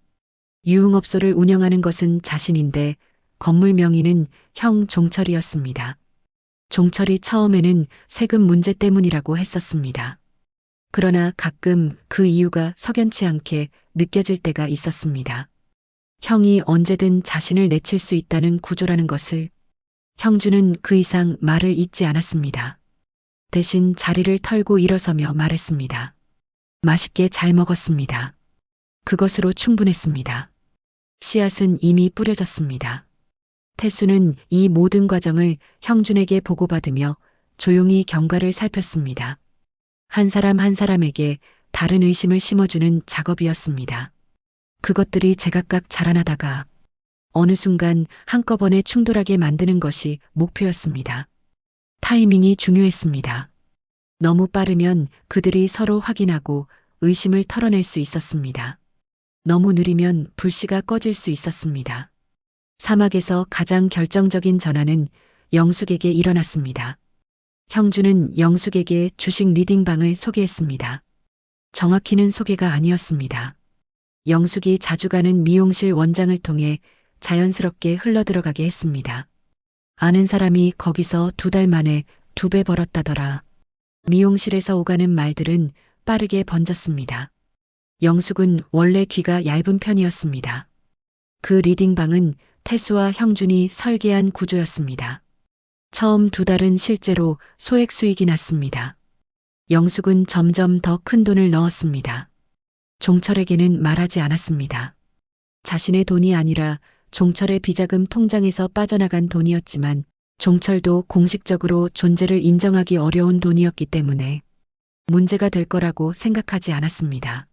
유흥업소를 운영하는 것은 자신인데 건물 명의는 형 종철이었습니다. 종철이 처음에는 세금 문제 때문이라고 했었습니다. 그러나 가끔 그 이유가 석연치 않게 느껴질 때가 있었습니다. 형이 언제든 자신을 내칠 수 있다는 구조라는 것을. 형준은 그 이상 말을 잇지 않았습니다. 대신 자리를 털고 일어서며 말했습니다. 맛있게 잘 먹었습니다. 그것으로 충분했습니다. 씨앗은 이미 뿌려졌습니다. 태수는 이 모든 과정을 형준에게 보고받으며 조용히 경과를 살폈습니다. 한 사람 한 사람에게 다른 의심을 심어주는 작업이었습니다. 그것들이 제각각 자라나다가 어느 순간 한꺼번에 충돌하게 만드는 것이 목표였습니다. 타이밍이 중요했습니다. 너무 빠르면 그들이 서로 확인하고 의심을 털어낼 수 있었습니다. 너무 느리면 불씨가 꺼질 수 있었습니다. 사막에서 가장 결정적인 전환은 영숙에게 일어났습니다. 형주는 영숙에게 주식 리딩방을 소개했습니다. 정확히는 소개가 아니었습니다. 영숙이 자주 가는 미용실 원장을 통해 자연스럽게 흘러들어가게 했습니다. 아는 사람이 거기서 2달 만에 2배 벌었다더라. 미용실에서 오가는 말들은 빠르게 번졌습니다. 영숙은 원래 귀가 얇은 편이었습니다. 그 리딩방은 태수와 형준이 설계한 구조였습니다. 처음 2달은 실제로 소액 수익이 났습니다. 영숙은 점점 더 큰 돈을 넣었습니다. 종철에게는 말하지 않았습니다. 자신의 돈이 아니라 종철의 비자금 통장에서 빠져나간 돈이었지만 종철도 공식적으로 존재를 인정하기 어려운 돈이었기 때문에 문제가 될 거라고 생각하지 않았습니다.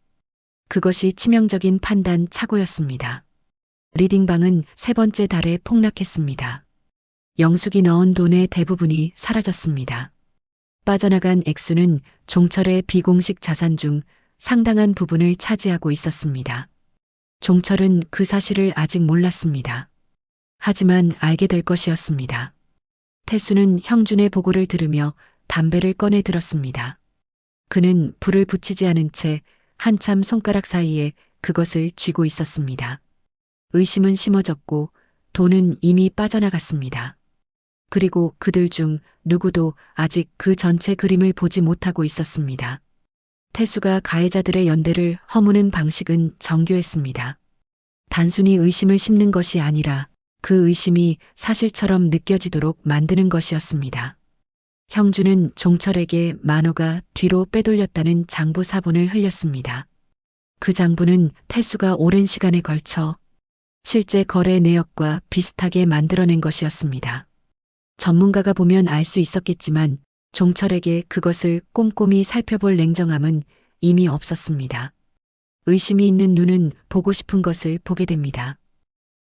그것이 치명적인 판단 착오였습니다. 리딩방은 3번째 달에 폭락했습니다. 영숙이 넣은 돈의 대부분이 사라졌습니다. 빠져나간 액수는 종철의 비공식 자산 중 상당한 부분을 차지하고 있었습니다. 종철은 그 사실을 아직 몰랐습니다. 하지만 알게 될 것이었습니다. 태수는 형준의 보고를 들으며 담배를 꺼내 들었습니다. 그는 불을 붙이지 않은 채 한참 손가락 사이에 그것을 쥐고 있었습니다. 의심은 심어졌고 돈은 이미 빠져나갔습니다. 그리고 그들 중 누구도 아직 그 전체 그림을 보지 못하고 있었습니다. 태수가 가해자들의 연대를 허무는 방식은 정교했습니다. 단순히 의심을 심는 것이 아니라 그 의심이 사실처럼 느껴지도록 만드는 것이었습니다. 형준은 종철에게 만호가 뒤로 빼돌렸다는 장부 사본을 흘렸습니다. 그 장부는 태수가 오랜 시간에 걸쳐 실제 거래 내역과 비슷하게 만들어낸 것이었습니다. 전문가가 보면 알 수 있었겠지만 종철에게 그것을 꼼꼼히 살펴볼 냉정함은 이미 없었습니다. 의심이 있는 눈은 보고 싶은 것을 보게 됩니다.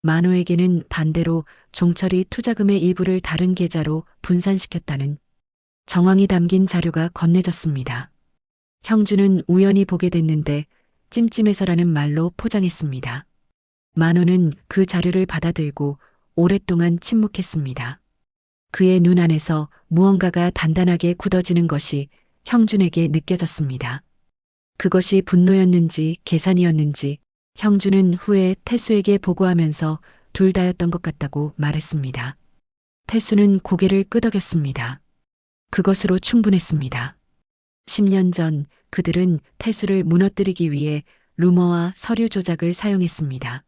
만호에게는 반대로 종철이 투자금의 일부를 다른 계좌로 분산시켰다는 정황이 담긴 자료가 건네졌습니다. 형준은 우연히 보게 됐는데 찜찜해서라는 말로 포장했습니다. 만호는 그 자료를 받아들고 오랫동안 침묵했습니다. 그의 눈 안에서 무언가가 단단하게 굳어지는 것이 형준에게 느껴졌습니다. 그것이 분노였는지 계산이었는지 형준은 후에 태수에게 보고하면서 둘 다였던 것 같다고 말했습니다. 태수는 고개를 끄덕였습니다. 그것으로 충분했습니다. 10년 전 그들은 태수를 무너뜨리기 위해 루머와 서류 조작을 사용했습니다.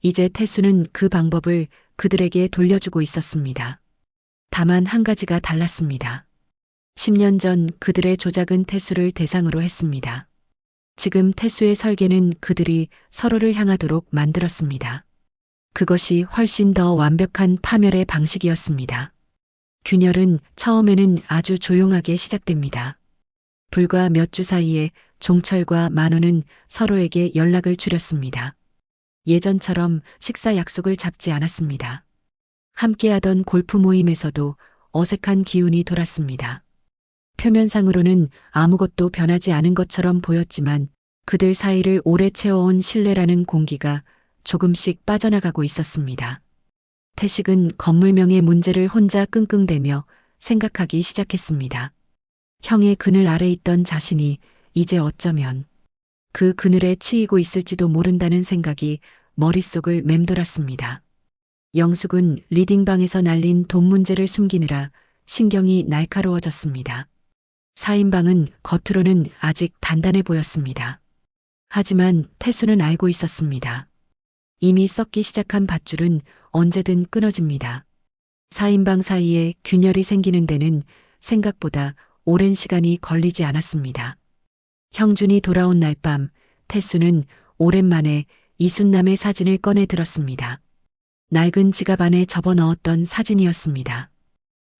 이제 태수는 그 방법을 그들에게 돌려주고 있었습니다. 다만 한 가지가 달랐습니다. 10년 전 그들의 조작은 태수를 대상으로 했습니다. 지금 태수의 설계는 그들이 서로를 향하도록 만들었습니다. 그것이 훨씬 더 완벽한 파멸의 방식이었습니다. 균열은 처음에는 아주 조용하게 시작됩니다. 불과 몇 주 사이에 종철과 만호는 서로에게 연락을 줄였습니다. 예전처럼 식사 약속을 잡지 않았습니다. 함께하던 골프 모임에서도 어색한 기운이 돌았습니다. 표면상으로는 아무것도 변하지 않은 것처럼 보였지만 그들 사이를 오래 채워온 신뢰라는 공기가 조금씩 빠져나가고 있었습니다. 태식은 건물명의 문제를 혼자 끙끙대며 생각하기 시작했습니다. 형의 그늘 아래 있던 자신이 이제 어쩌면 그 그늘에 치이고 있을지도 모른다는 생각이 머릿속을 맴돌았습니다. 영숙은 리딩방에서 날린 돈 문제를 숨기느라 신경이 날카로워졌습니다. 4인방은 겉으로는 아직 단단해 보였습니다. 하지만 태수는 알고 있었습니다. 이미 썩기 시작한 밧줄은 언제든 끊어집니다. 4인방 사이에 균열이 생기는 데는 생각보다 오랜 시간이 걸리지 않았습니다. 형준이 돌아온 날 밤 태수는 오랜만에 이순남의 사진을 꺼내 들었습니다. 낡은 지갑 안에 접어 넣었던 사진이었습니다.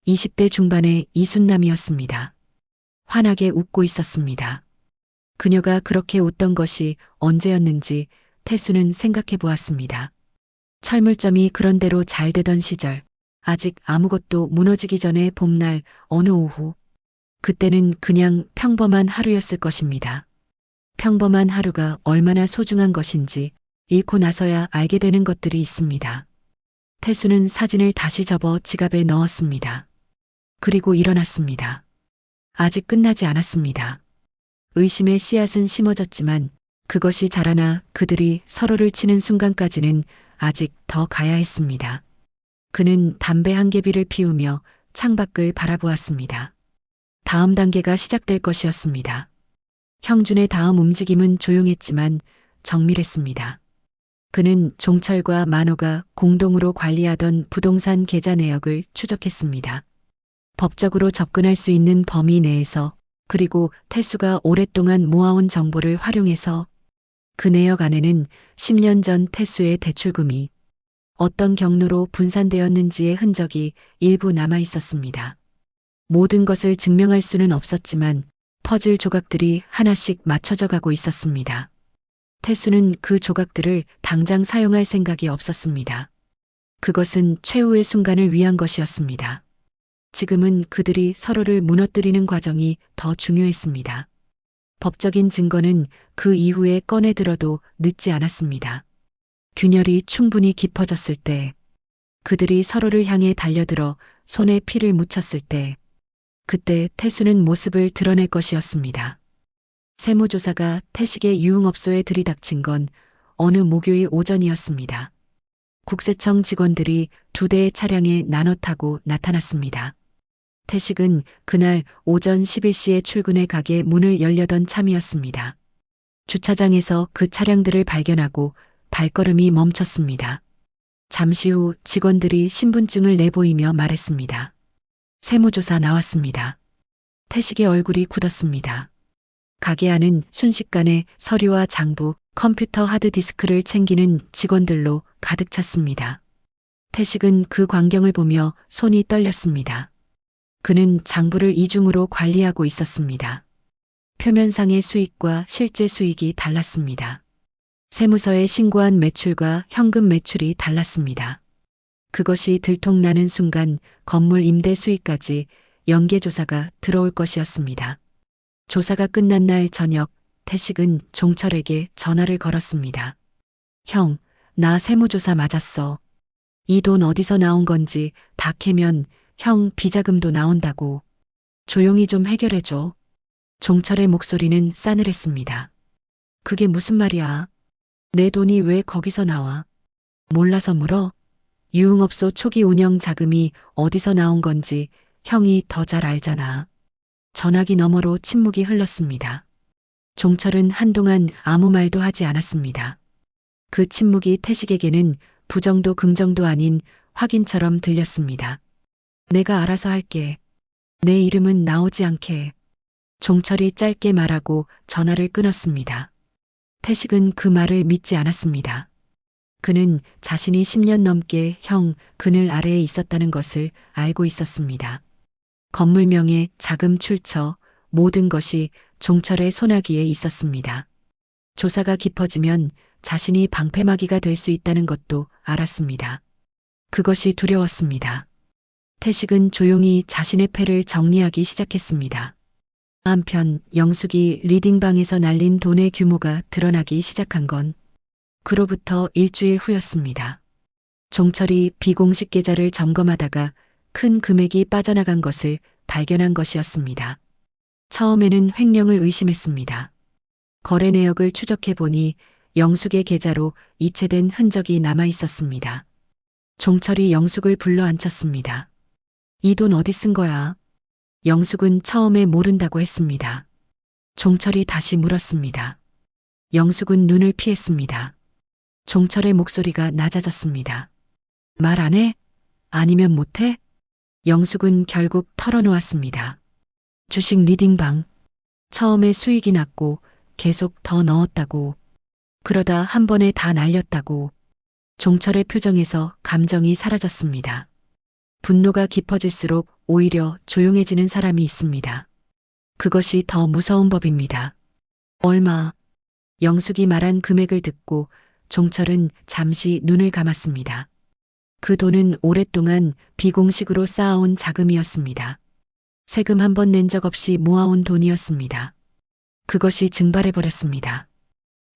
20대 중반의 이순남이었습니다. 환하게 웃고 있었습니다. 그녀가 그렇게 웃던 것이 언제였는지 태수는 생각해 보았습니다. 철물점이 그런대로 잘 되던 시절, 아직 아무것도 무너지기 전에 봄날 어느 오후, 그때는 그냥 평범한 하루였을 것입니다. 평범한 하루가 얼마나 소중한 것인지 잃고 나서야 알게 되는 것들이 있습니다. 태수는 사진을 다시 접어 지갑에 넣었습니다. 그리고 일어났습니다. 아직 끝나지 않았습니다. 의심의 씨앗은 심어졌지만 그것이 자라나 그들이 서로를 치는 순간까지는 아직 더 가야 했습니다. 그는 담배 한 개비를 피우며 창밖을 바라보았습니다. 다음 단계가 시작될 것이었습니다. 형준의 다음 움직임은 조용했지만 정밀했습니다. 그는 종철과 만호가 공동으로 관리하던 부동산 계좌 내역을 추적했습니다. 법적으로 접근할 수 있는 범위 내에서, 그리고 태수가 오랫동안 모아온 정보를 활용해서 그 내역 안에는 10년 전 태수의 대출금이 어떤 경로로 분산되었는지의 흔적이 일부 남아 있었습니다. 모든 것을 증명할 수는 없었지만 퍼즐 조각들이 하나씩 맞춰져 가고 있었습니다. 태수는 그 조각들을 당장 사용할 생각이 없었습니다. 그것은 최후의 순간을 위한 것이었습니다. 지금은 그들이 서로를 무너뜨리는 과정이 더 중요했습니다. 법적인 증거는 그 이후에 꺼내들어도 늦지 않았습니다. 균열이 충분히 깊어졌을 때, 그들이 서로를 향해 달려들어 손에 피를 묻혔을 때, 그때 태수는 모습을 드러낼 것이었습니다. 세무조사가 태식의 유흥업소에 들이닥친 건 어느 목요일 오전이었습니다. 국세청 직원들이 2대의 차량에 나눠 타고 나타났습니다. 태식은 그날 오전 11시에 출근해 가게 문을 열려던 참이었습니다. 주차장에서 그 차량들을 발견하고 발걸음이 멈췄습니다. 잠시 후 직원들이 신분증을 내보이며 말했습니다. 세무조사 나왔습니다. 태식의 얼굴이 굳었습니다. 가게 안은 순식간에 서류와 장부, 컴퓨터 하드디스크를 챙기는 직원들로 가득 찼습니다. 태식은 그 광경을 보며 손이 떨렸습니다. 그는 장부를 이중으로 관리하고 있었습니다. 표면상의 수익과 실제 수익이 달랐습니다. 세무서에 신고한 매출과 현금 매출이 달랐습니다. 그것이 들통나는 순간 건물 임대 수익까지 연계조사가 들어올 것이었습니다. 조사가 끝난 날 저녁, 태식은 종철에게 전화를 걸었습니다. 형, 나 세무조사 맞았어. 이 돈 어디서 나온 건지 다 캐면 형 비자금도 나온다고. 조용히 좀 해결해줘. 종철의 목소리는 싸늘했습니다. 그게 무슨 말이야? 내 돈이 왜 거기서 나와? 몰라서 물어? 유흥업소 초기 운영 자금이 어디서 나온 건지 형이 더 잘 알잖아. 전화기 너머로 침묵이 흘렀습니다. 종철은 한동안 아무 말도 하지 않았습니다. 그 침묵이 태식에게는 부정도 긍정도 아닌 확인처럼 들렸습니다. 내가 알아서 할게. 내 이름은 나오지 않게. 종철이 짧게 말하고 전화를 끊었습니다. 태식은 그 말을 믿지 않았습니다. 그는 자신이 10년 넘게 형 그늘 아래에 있었다는 것을 알고 있었습니다. 건물명의 자금 출처, 모든 것이 종철의 손아귀에 있었습니다. 조사가 깊어지면 자신이 방패막이가 될 수 있다는 것도 알았습니다. 그것이 두려웠습니다. 태식은 조용히 자신의 패를 정리하기 시작했습니다. 한편 영숙이 리딩방에서 날린 돈의 규모가 드러나기 시작한 건 그로부터 일주일 후였습니다. 종철이 비공식 계좌를 점검하다가 큰 금액이 빠져나간 것을 발견한 것이었습니다. 처음에는 횡령을 의심했습니다. 거래 내역을 추적해 보니 영숙의 계좌로 이체된 흔적이 남아 있었습니다. 종철이 영숙을 불러 앉혔습니다. 이 돈 어디 쓴 거야? 영숙은 처음에 모른다고 했습니다. 종철이 다시 물었습니다. 영숙은 눈을 피했습니다. 종철의 목소리가 낮아졌습니다. 말 안 해? 아니면 못해? 영숙은 결국 털어놓았습니다. 주식 리딩방. 처음에 수익이 났고 계속 더 넣었다고. 그러다 한 번에 다 날렸다고. 종철의 표정에서 감정이 사라졌습니다. 분노가 깊어질수록 오히려 조용해지는 사람이 있습니다. 그것이 더 무서운 법입니다. 얼마? 영숙이 말한 금액을 듣고 종철은 잠시 눈을 감았습니다. 그 돈은 오랫동안 비공식으로 쌓아온 자금이었습니다. 세금 한 번 낸 적 없이 모아온 돈이었습니다. 그것이 증발해버렸습니다.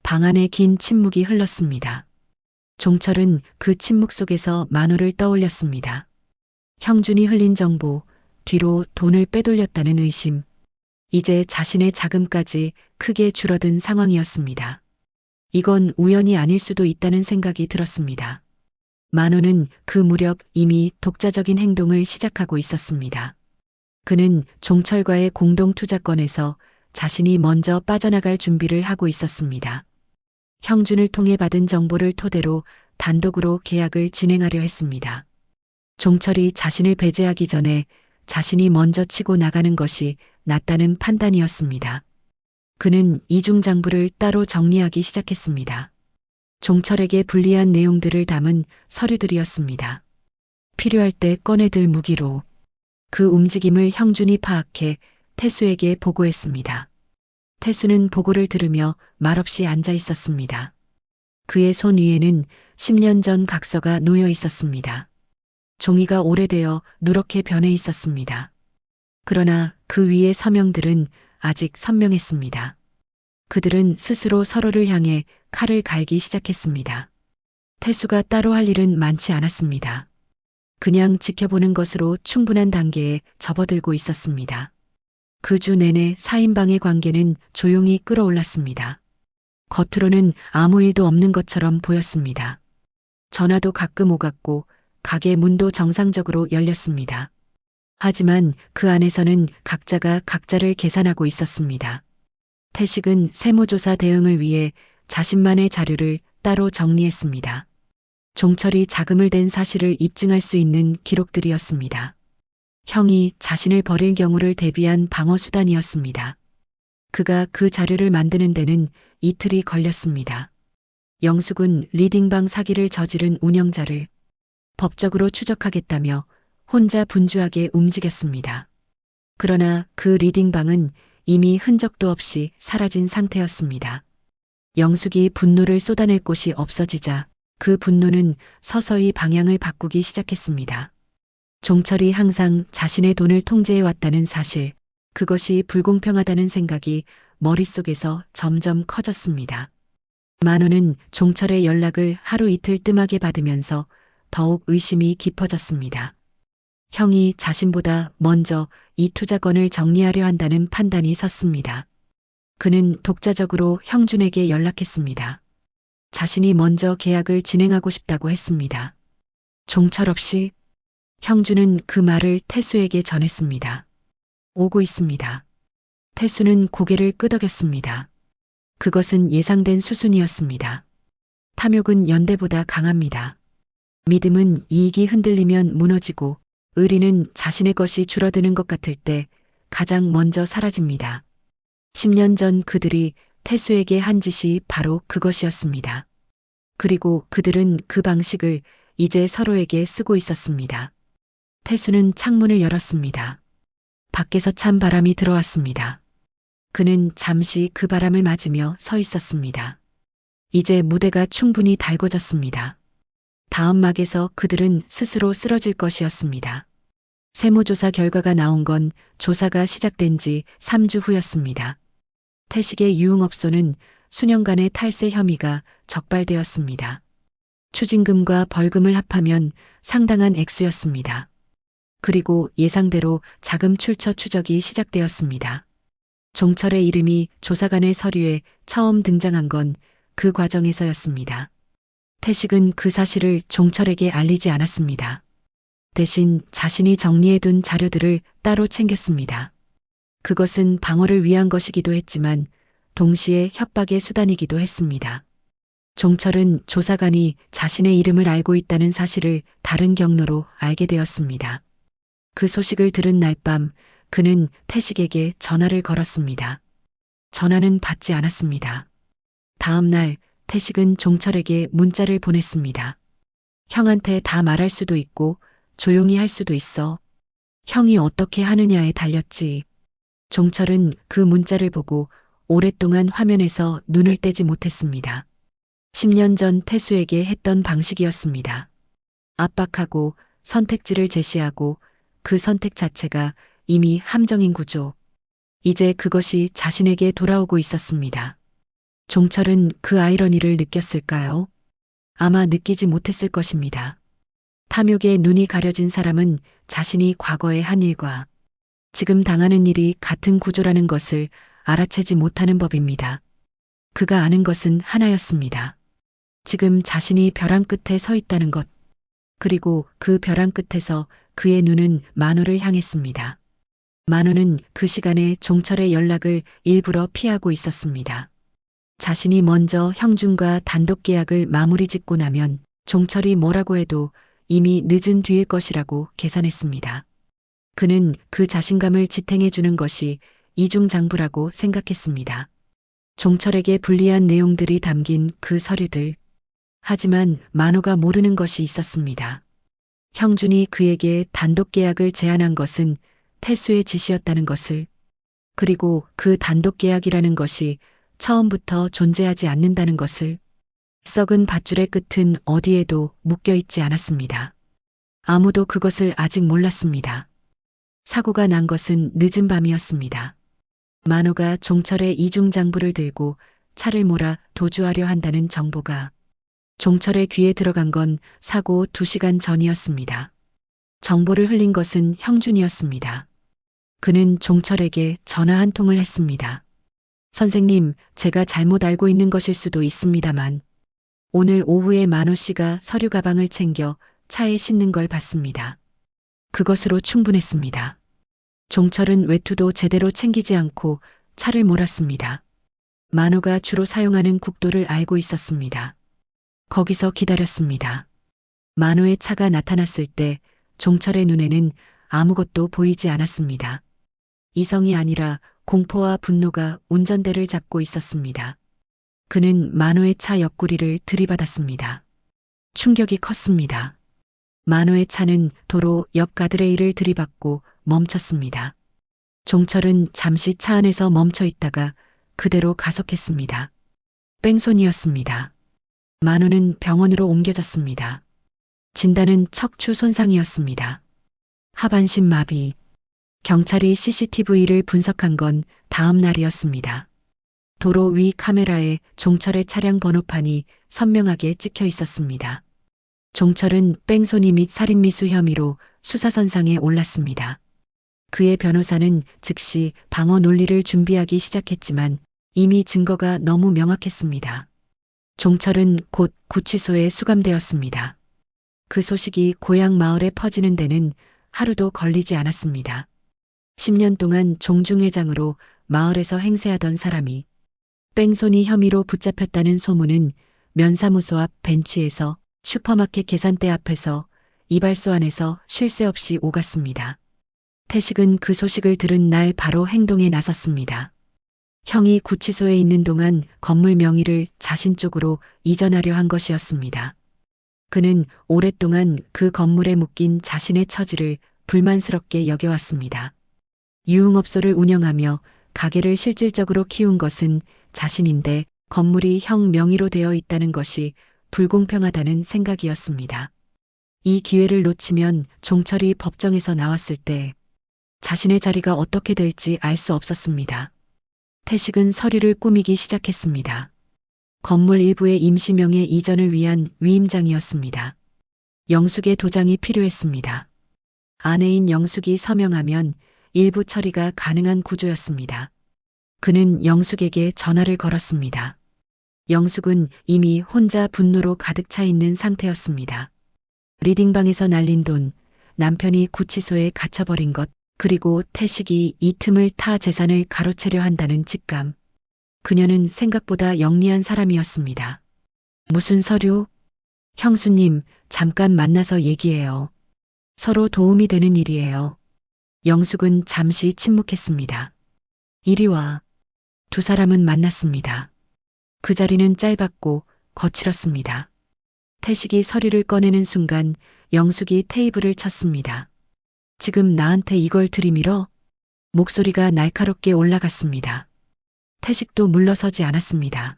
방 안에 긴 침묵이 흘렀습니다. 종철은 그 침묵 속에서 만호를 떠올렸습니다. 형준이 흘린 정보, 뒤로 돈을 빼돌렸다는 의심. 이제 자신의 자금까지 크게 줄어든 상황이었습니다. 이건 우연이 아닐 수도 있다는 생각이 들었습니다. 만호는 그 무렵 이미 독자적인 행동을 시작하고 있었습니다. 그는 종철과의 공동 투자권에서 자신이 먼저 빠져나갈 준비를 하고 있었습니다. 형준을 통해 받은 정보를 토대로 단독으로 계약을 진행하려 했습니다. 종철이 자신을 배제하기 전에 자신이 먼저 치고 나가는 것이 낫다는 판단이었습니다. 그는 이중장부를 따로 정리하기 시작했습니다. 종철에게 불리한 내용들을 담은 서류들이었습니다. 필요할 때 꺼내들 무기로 그 움직임을 형준이 파악해 태수에게 보고했습니다. 태수는 보고를 들으며 말없이 앉아 있었습니다. 그의 손 위에는 10년 전 각서가 놓여 있었습니다. 종이가 오래되어 누렇게 변해 있었습니다. 그러나 그 위의 서명들은 아직 선명했습니다. 그들은 스스로 서로를 향해 칼을 갈기 시작했습니다. 태수가 따로 할 일은 많지 않았습니다. 그냥 지켜보는 것으로 충분한 단계에 접어들고 있었습니다. 그 주 내내 4인방의 관계는 조용히 끌어올랐습니다. 겉으로는 아무 일도 없는 것처럼 보였습니다. 전화도 가끔 오갔고 가게 문도 정상적으로 열렸습니다. 하지만 그 안에서는 각자가 각자를 계산하고 있었습니다. 태식은 세무조사 대응을 위해 자신만의 자료를 따로 정리했습니다. 종철이 자금을 댄 사실을 입증할 수 있는 기록들이었습니다. 형이 자신을 버릴 경우를 대비한 방어 수단이었습니다. 그가 그 자료를 만드는 데는 이틀이 걸렸습니다. 영숙은 리딩방 사기를 저지른 운영자를 법적으로 추적하겠다며 혼자 분주하게 움직였습니다. 그러나 그 리딩방은 이미 흔적도 없이 사라진 상태였습니다. 영숙이 분노를 쏟아낼 곳이 없어지자 그 분노는 서서히 방향을 바꾸기 시작했습니다. 종철이 항상 자신의 돈을 통제해왔다는 사실, 그것이 불공평하다는 생각이 머릿속에서 점점 커졌습니다. 만호는 종철의 연락을 하루 이틀 뜸하게 받으면서 더욱 의심이 깊어졌습니다. 형이 자신보다 먼저 이 투자건을 정리하려 한다는 판단이 섰습니다. 그는 독자적으로 형준에게 연락했습니다. 자신이 먼저 계약을 진행하고 싶다고 했습니다. 종철 없이 형준은 그 말을 태수에게 전했습니다. 오고 있습니다. 태수는 고개를 끄덕였습니다. 그것은 예상된 수순이었습니다. 탐욕은 연대보다 강합니다. 믿음은 이익이 흔들리면 무너지고 의리는 자신의 것이 줄어드는 것 같을 때 가장 먼저 사라집니다. 10년 전 그들이 태수에게 한 짓이 바로 그것이었습니다. 그리고 그들은 그 방식을 이제 서로에게 쓰고 있었습니다. 태수는 창문을 열었습니다. 밖에서 찬 바람이 들어왔습니다. 그는 잠시 그 바람을 맞으며 서 있었습니다. 이제 무대가 충분히 달궈졌습니다. 다음 막에서 그들은 스스로 쓰러질 것이었습니다. 세무조사 결과가 나온 건 조사가 시작된 지 3주 후였습니다. 태식의 유흥업소는 수년간의 탈세 혐의가 적발되었습니다. 추징금과 벌금을 합하면 상당한 액수였습니다. 그리고 예상대로 자금 출처 추적이 시작되었습니다. 종철의 이름이 조사관의 서류에 처음 등장한 건 그 과정에서였습니다. 태식은 그 사실을 종철에게 알리지 않았습니다. 대신 자신이 정리해둔 자료들을 따로 챙겼습니다. 그것은 방어를 위한 것이기도 했지만 동시에 협박의 수단이기도 했습니다. 종철은 조사관이 자신의 이름을 알고 있다는 사실을 다른 경로로 알게 되었습니다. 그 소식을 들은 날 밤 그는 태식에게 전화를 걸었습니다. 전화는 받지 않았습니다. 다음 날 태식은 종철에게 문자를 보냈습니다. 형한테 다 말할 수도 있고 조용히 할 수도 있어. 형이 어떻게 하느냐에 달렸지. 종철은 그 문자를 보고 오랫동안 화면에서 눈을 떼지 못했습니다. 10년 전 태수에게 했던 방식이었습니다. 압박하고 선택지를 제시하고 그 선택 자체가 이미 함정인 구조. 이제 그것이 자신에게 돌아오고 있었습니다. 종철은 그 아이러니를 느꼈을까요? 아마 느끼지 못했을 것입니다. 탐욕에 눈이 가려진 사람은 자신이 과거에 한 일과 지금 당하는 일이 같은 구조라는 것을 알아채지 못하는 법입니다. 그가 아는 것은 하나였습니다. 지금 자신이 벼랑 끝에 서 있다는 것, 그리고 그 벼랑 끝에서 그의 눈은 만호를 향했습니다. 만호는 그 시간에 종철의 연락을 일부러 피하고 있었습니다. 자신이 먼저 형준과 단독 계약을 마무리 짓고 나면 종철이 뭐라고 해도 이미 늦은 뒤일 것이라고 계산했습니다. 그는 그 자신감을 지탱해 주는 것이 이중장부라고 생각했습니다. 종철에게 불리한 내용들이 담긴 그 서류들. 하지만 만호가 모르는 것이 있었습니다. 형준이 그에게 단독 계약을 제안한 것은 태수의 짓이었다는 것을, 그리고 그 단독 계약이라는 것이 처음부터 존재하지 않는다는 것을. 썩은 밧줄의 끝은 어디에도 묶여 있지 않았습니다. 아무도 그것을 아직 몰랐습니다. 사고가 난 것은 늦은 밤이었습니다. 만호가 종철의 이중장부를 들고 차를 몰아 도주하려 한다는 정보가 종철의 귀에 들어간 건 사고 2시간 전이었습니다. 정보를 흘린 것은 형준이었습니다. 그는 종철에게 전화 한 통을 했습니다. 선생님, 제가 잘못 알고 있는 것일 수도 있습니다만 오늘 오후에 만호 씨가 서류 가방을 챙겨 차에 싣는 걸 봤습니다. 그것으로 충분했습니다. 종철은 외투도 제대로 챙기지 않고 차를 몰았습니다. 만호가 주로 사용하는 국도를 알고 있었습니다. 거기서 기다렸습니다. 만호의 차가 나타났을 때 종철의 눈에는 아무것도 보이지 않았습니다. 이성이 아니라 공포와 분노가 운전대를 잡고 있었습니다. 그는 만호의 차 옆구리를 들이받았습니다. 충격이 컸습니다. 만호의 차는 도로 옆 가드레일을 들이받고 멈췄습니다. 종철은 잠시 차 안에서 멈춰 있다가 그대로 가속했습니다. 뺑소니였습니다. 만호는 병원으로 옮겨졌습니다. 진단은 척추 손상이었습니다. 하반신 마비. 경찰이 CCTV를 분석한 건 다음 날이었습니다. 도로 위 카메라에 종철의 차량 번호판이 선명하게 찍혀 있었습니다. 종철은 뺑소니 및 살인미수 혐의로 수사선상에 올랐습니다. 그의 변호사는 즉시 방어 논리를 준비하기 시작했지만 이미 증거가 너무 명확했습니다. 종철은 곧 구치소에 수감되었습니다. 그 소식이 고향 마을에 퍼지는 데는 하루도 걸리지 않았습니다. 10년 동안 종중회장으로 마을에서 행세하던 사람이 뺑소니 혐의로 붙잡혔다는 소문은 면사무소 앞 벤치에서 슈퍼마켓 계산대 앞에서 이발소 안에서 쉴 새 없이 오갔습니다. 태식은 그 소식을 들은 날 바로 행동에 나섰습니다. 형이 구치소에 있는 동안 건물 명의를 자신 쪽으로 이전하려 한 것이었습니다. 그는 오랫동안 그 건물에 묶인 자신의 처지를 불만스럽게 여겨왔습니다. 유흥업소를 운영하며 가게를 실질적으로 키운 것은 자신인데 건물이 형 명의로 되어 있다는 것이 불공평하다는 생각이었습니다. 이 기회를 놓치면 종철이 법정에서 나왔을 때 자신의 자리가 어떻게 될지 알 수 없었습니다. 태식은 서류를 꾸미기 시작했습니다. 건물 일부의 임시명의 이전을 위한 위임장이었습니다. 영숙의 도장이 필요했습니다. 아내인 영숙이 서명하면 일부 처리가 가능한 구조였습니다. 그는 영숙에게 전화를 걸었습니다. 영숙은 이미 혼자 분노로 가득 차 있는 상태였습니다. 리딩방에서 날린 돈, 남편이 구치소에 갇혀버린 것, 그리고 태식이 이 틈을 타 재산을 가로채려 한다는 직감. 그녀는 생각보다 영리한 사람이었습니다. 무슨 서류? 형수님, 잠깐 만나서 얘기해요. 서로 도움이 되는 일이에요. 영숙은 잠시 침묵했습니다. 이리 와. 두 사람은 만났습니다. 그 자리는 짧았고 거칠었습니다. 태식이 서류를 꺼내는 순간 영숙이 테이블을 쳤습니다. 지금 나한테 이걸 들이밀어? 목소리가 날카롭게 올라갔습니다. 태식도 물러서지 않았습니다.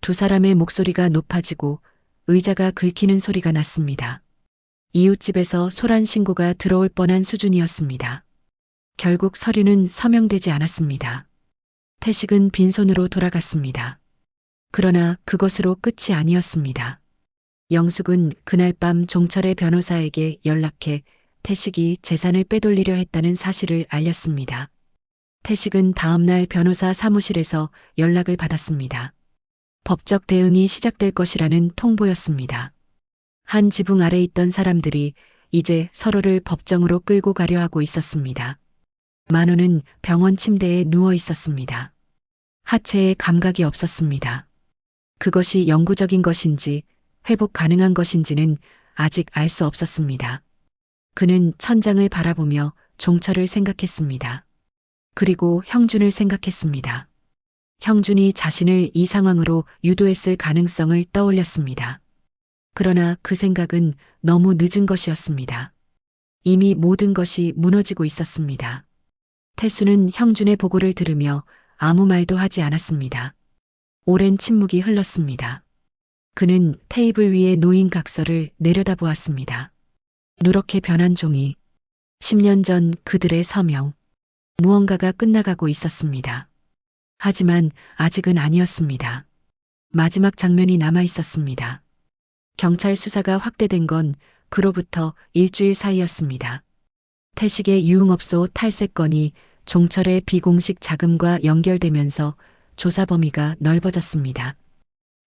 두 사람의 목소리가 높아지고 의자가 긁히는 소리가 났습니다. 이웃집에서 소란 신고가 들어올 뻔한 수준이었습니다. 결국 서류는 서명되지 않았습니다. 태식은 빈손으로 돌아갔습니다. 그러나 그것으로 끝이 아니었습니다. 영숙은 그날 밤 종철의 변호사에게 연락해 태식이 재산을 빼돌리려 했다는 사실을 알렸습니다. 태식은 다음날 변호사 사무실에서 연락을 받았습니다. 법적 대응이 시작될 것이라는 통보였습니다. 한 지붕 아래 있던 사람들이 이제 서로를 법정으로 끌고 가려 하고 있었습니다. 만호는 병원 침대에 누워 있었습니다. 하체에 감각이 없었습니다. 그것이 영구적인 것인지 회복 가능한 것인지는 아직 알 수 없었습니다. 그는 천장을 바라보며 종철을 생각했습니다. 그리고 형준을 생각했습니다. 형준이 자신을 이 상황으로 유도했을 가능성을 떠올렸습니다. 그러나 그 생각은 너무 늦은 것이었습니다. 이미 모든 것이 무너지고 있었습니다. 태수는 형준의 보고를 들으며 아무 말도 하지 않았습니다. 오랜 침묵이 흘렀습니다. 그는 테이블 위에 놓인 각서를 내려다보았습니다. 누렇게 변한 종이, 10년 전 그들의 서명, 무언가가 끝나가고 있었습니다. 하지만 아직은 아니었습니다. 마지막 장면이 남아 있었습니다. 경찰 수사가 확대된 건 그로부터 일주일 사이였습니다. 태식의 유흥업소 탈세 건이 종철의 비공식 자금과 연결되면서 조사 범위가 넓어졌습니다.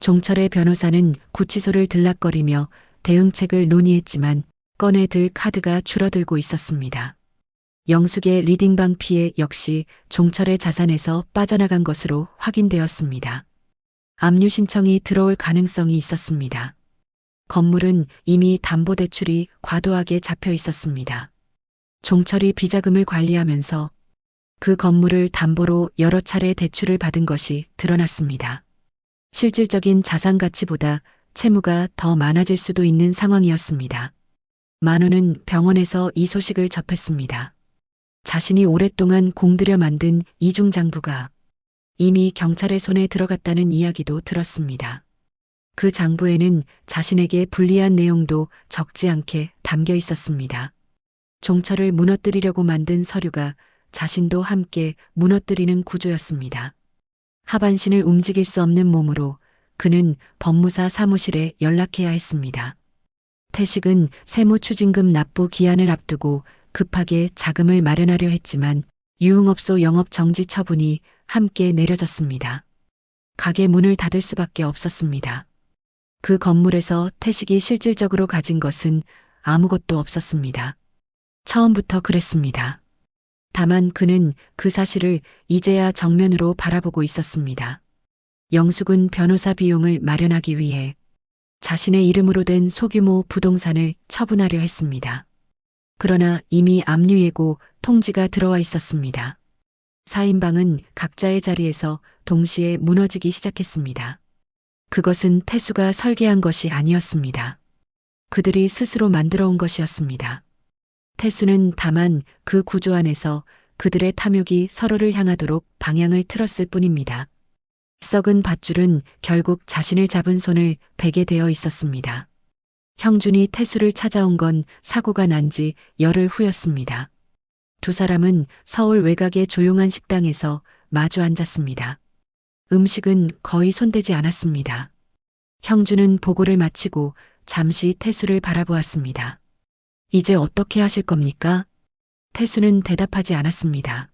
종철의 변호사는 구치소를 들락거리며 대응책을 논의했지만 꺼내 들 카드가 줄어들고 있었습니다. 영숙의 리딩방 피해 역시 종철의 자산에서 빠져나간 것으로 확인되었습니다. 압류 신청이 들어올 가능성이 있었습니다. 건물은 이미 담보대출이 과도하게 잡혀 있었습니다. 종철이 비자금을 관리하면서 그 건물을 담보로 여러 차례 대출을 받은 것이 드러났습니다. 실질적인 자산 가치보다 채무가 더 많아질 수도 있는 상황이었습니다. 만호는 병원에서 이 소식을 접했습니다. 자신이 오랫동안 공들여 만든 이중장부가 이미 경찰의 손에 들어갔다는 이야기도 들었습니다. 그 장부에는 자신에게 불리한 내용도 적지 않게 담겨 있었습니다. 종철을 무너뜨리려고 만든 서류가 자신도 함께 무너뜨리는 구조였습니다. 하반신을 움직일 수 없는 몸으로 그는 법무사 사무실에 연락해야 했습니다. 태식은 세무추징금 납부 기한을 앞두고 급하게 자금을 마련하려 했지만 유흥업소 영업 정지 처분이 함께 내려졌습니다. 가게 문을 닫을 수밖에 없었습니다. 그 건물에서 태식이 실질적으로 가진 것은 아무것도 없었습니다. 처음부터 그랬습니다. 다만 그는 그 사실을 이제야 정면으로 바라보고 있었습니다. 영숙은 변호사 비용을 마련하기 위해 자신의 이름으로 된 소규모 부동산을 처분하려 했습니다. 그러나 이미 압류 예고 통지가 들어와 있었습니다. 4인방은 각자의 자리에서 동시에 무너지기 시작했습니다. 그것은 태수가 설계한 것이 아니었습니다. 그들이 스스로 만들어 온 것이었습니다. 태수는 다만 그 구조 안에서 그들의 탐욕이 서로를 향하도록 방향을 틀었을 뿐입니다. 썩은 밧줄은 결국 자신을 잡은 손을 베게 되어 있었습니다. 형준이 태수를 찾아온 건 사고가 난 지 열흘 후였습니다. 두 사람은 서울 외곽의 조용한 식당에서 마주 앉았습니다. 음식은 거의 손대지 않았습니다. 형준은 보고를 마치고 잠시 태수를 바라보았습니다. 이제 어떻게 하실 겁니까? 태수는 대답하지 않았습니다.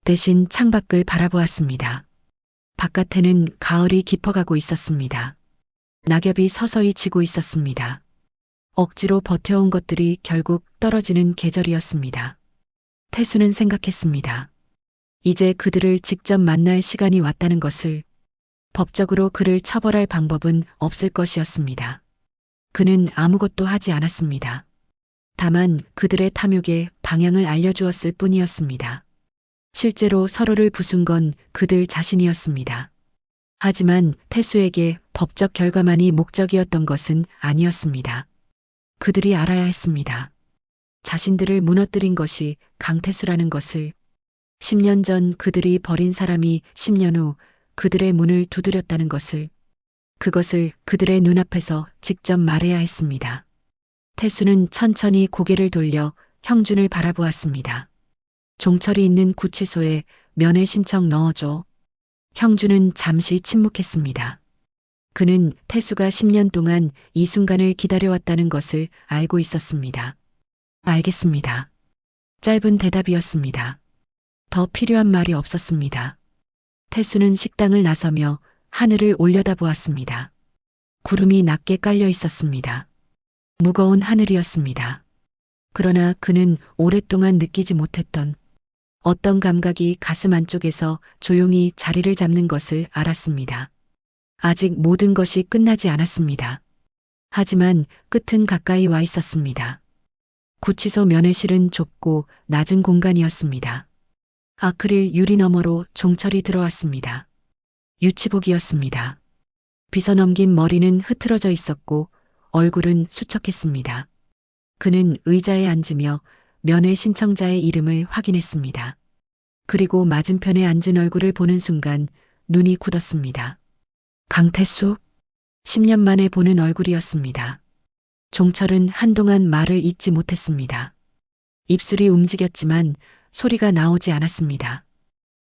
대신 창밖을 바라보았습니다. 바깥에는 가을이 깊어가고 있었습니다. 낙엽이 서서히 지고 있었습니다. 억지로 버텨온 것들이 결국 떨어지는 계절이었습니다. 태수는 생각했습니다. 이제 그들을 직접 만날 시간이 왔다는 것을, 법적으로 그를 처벌할 방법은 없을 것이었습니다. 그는 아무것도 하지 않았습니다. 다만 그들의 탐욕에 방향을 알려주었을 뿐이었습니다. 실제로 서로를 부순 건 그들 자신이었습니다. 하지만 태수에게 법적 결과만이 목적이었던 것은 아니었습니다. 그들이 알아야 했습니다. 자신들을 무너뜨린 것이 강태수라는 것을, 10년 전 그들이 버린 사람이 10년 후 그들의 문을 두드렸다는 것을, 그것을 그들의 눈앞에서 직접 말해야 했습니다. 태수는 천천히 고개를 돌려 형준을 바라보았습니다. 종철이 있는 구치소에 면회 신청 넣어줘. 형준은 잠시 침묵했습니다. 그는 태수가 10년 동안 이 순간을 기다려왔다는 것을 알고 있었습니다. 알겠습니다. 짧은 대답이었습니다. 더 필요한 말이 없었습니다. 태수는 식당을 나서며 하늘을 올려다보았습니다. 구름이 낮게 깔려 있었습니다. 무거운 하늘이었습니다. 그러나 그는 오랫동안 느끼지 못했던 어떤 감각이 가슴 안쪽에서 조용히 자리를 잡는 것을 알았습니다. 아직 모든 것이 끝나지 않았습니다. 하지만 끝은 가까이 와 있었습니다. 구치소 면회실은 좁고 낮은 공간이었습니다. 아크릴 유리 너머로 종철이 들어왔습니다. 유치복이었습니다. 빗어넘긴 머리는 흐트러져 있었고 얼굴은 수척했습니다. 그는 의자에 앉으며 면회 신청자의 이름을 확인했습니다. 그리고 맞은편에 앉은 얼굴을 보는 순간 눈이 굳었습니다. 강태수? 10년 만에 보는 얼굴이었습니다. 종철은 한동안 말을 잇지 못했습니다. 입술이 움직였지만 소리가 나오지 않았습니다.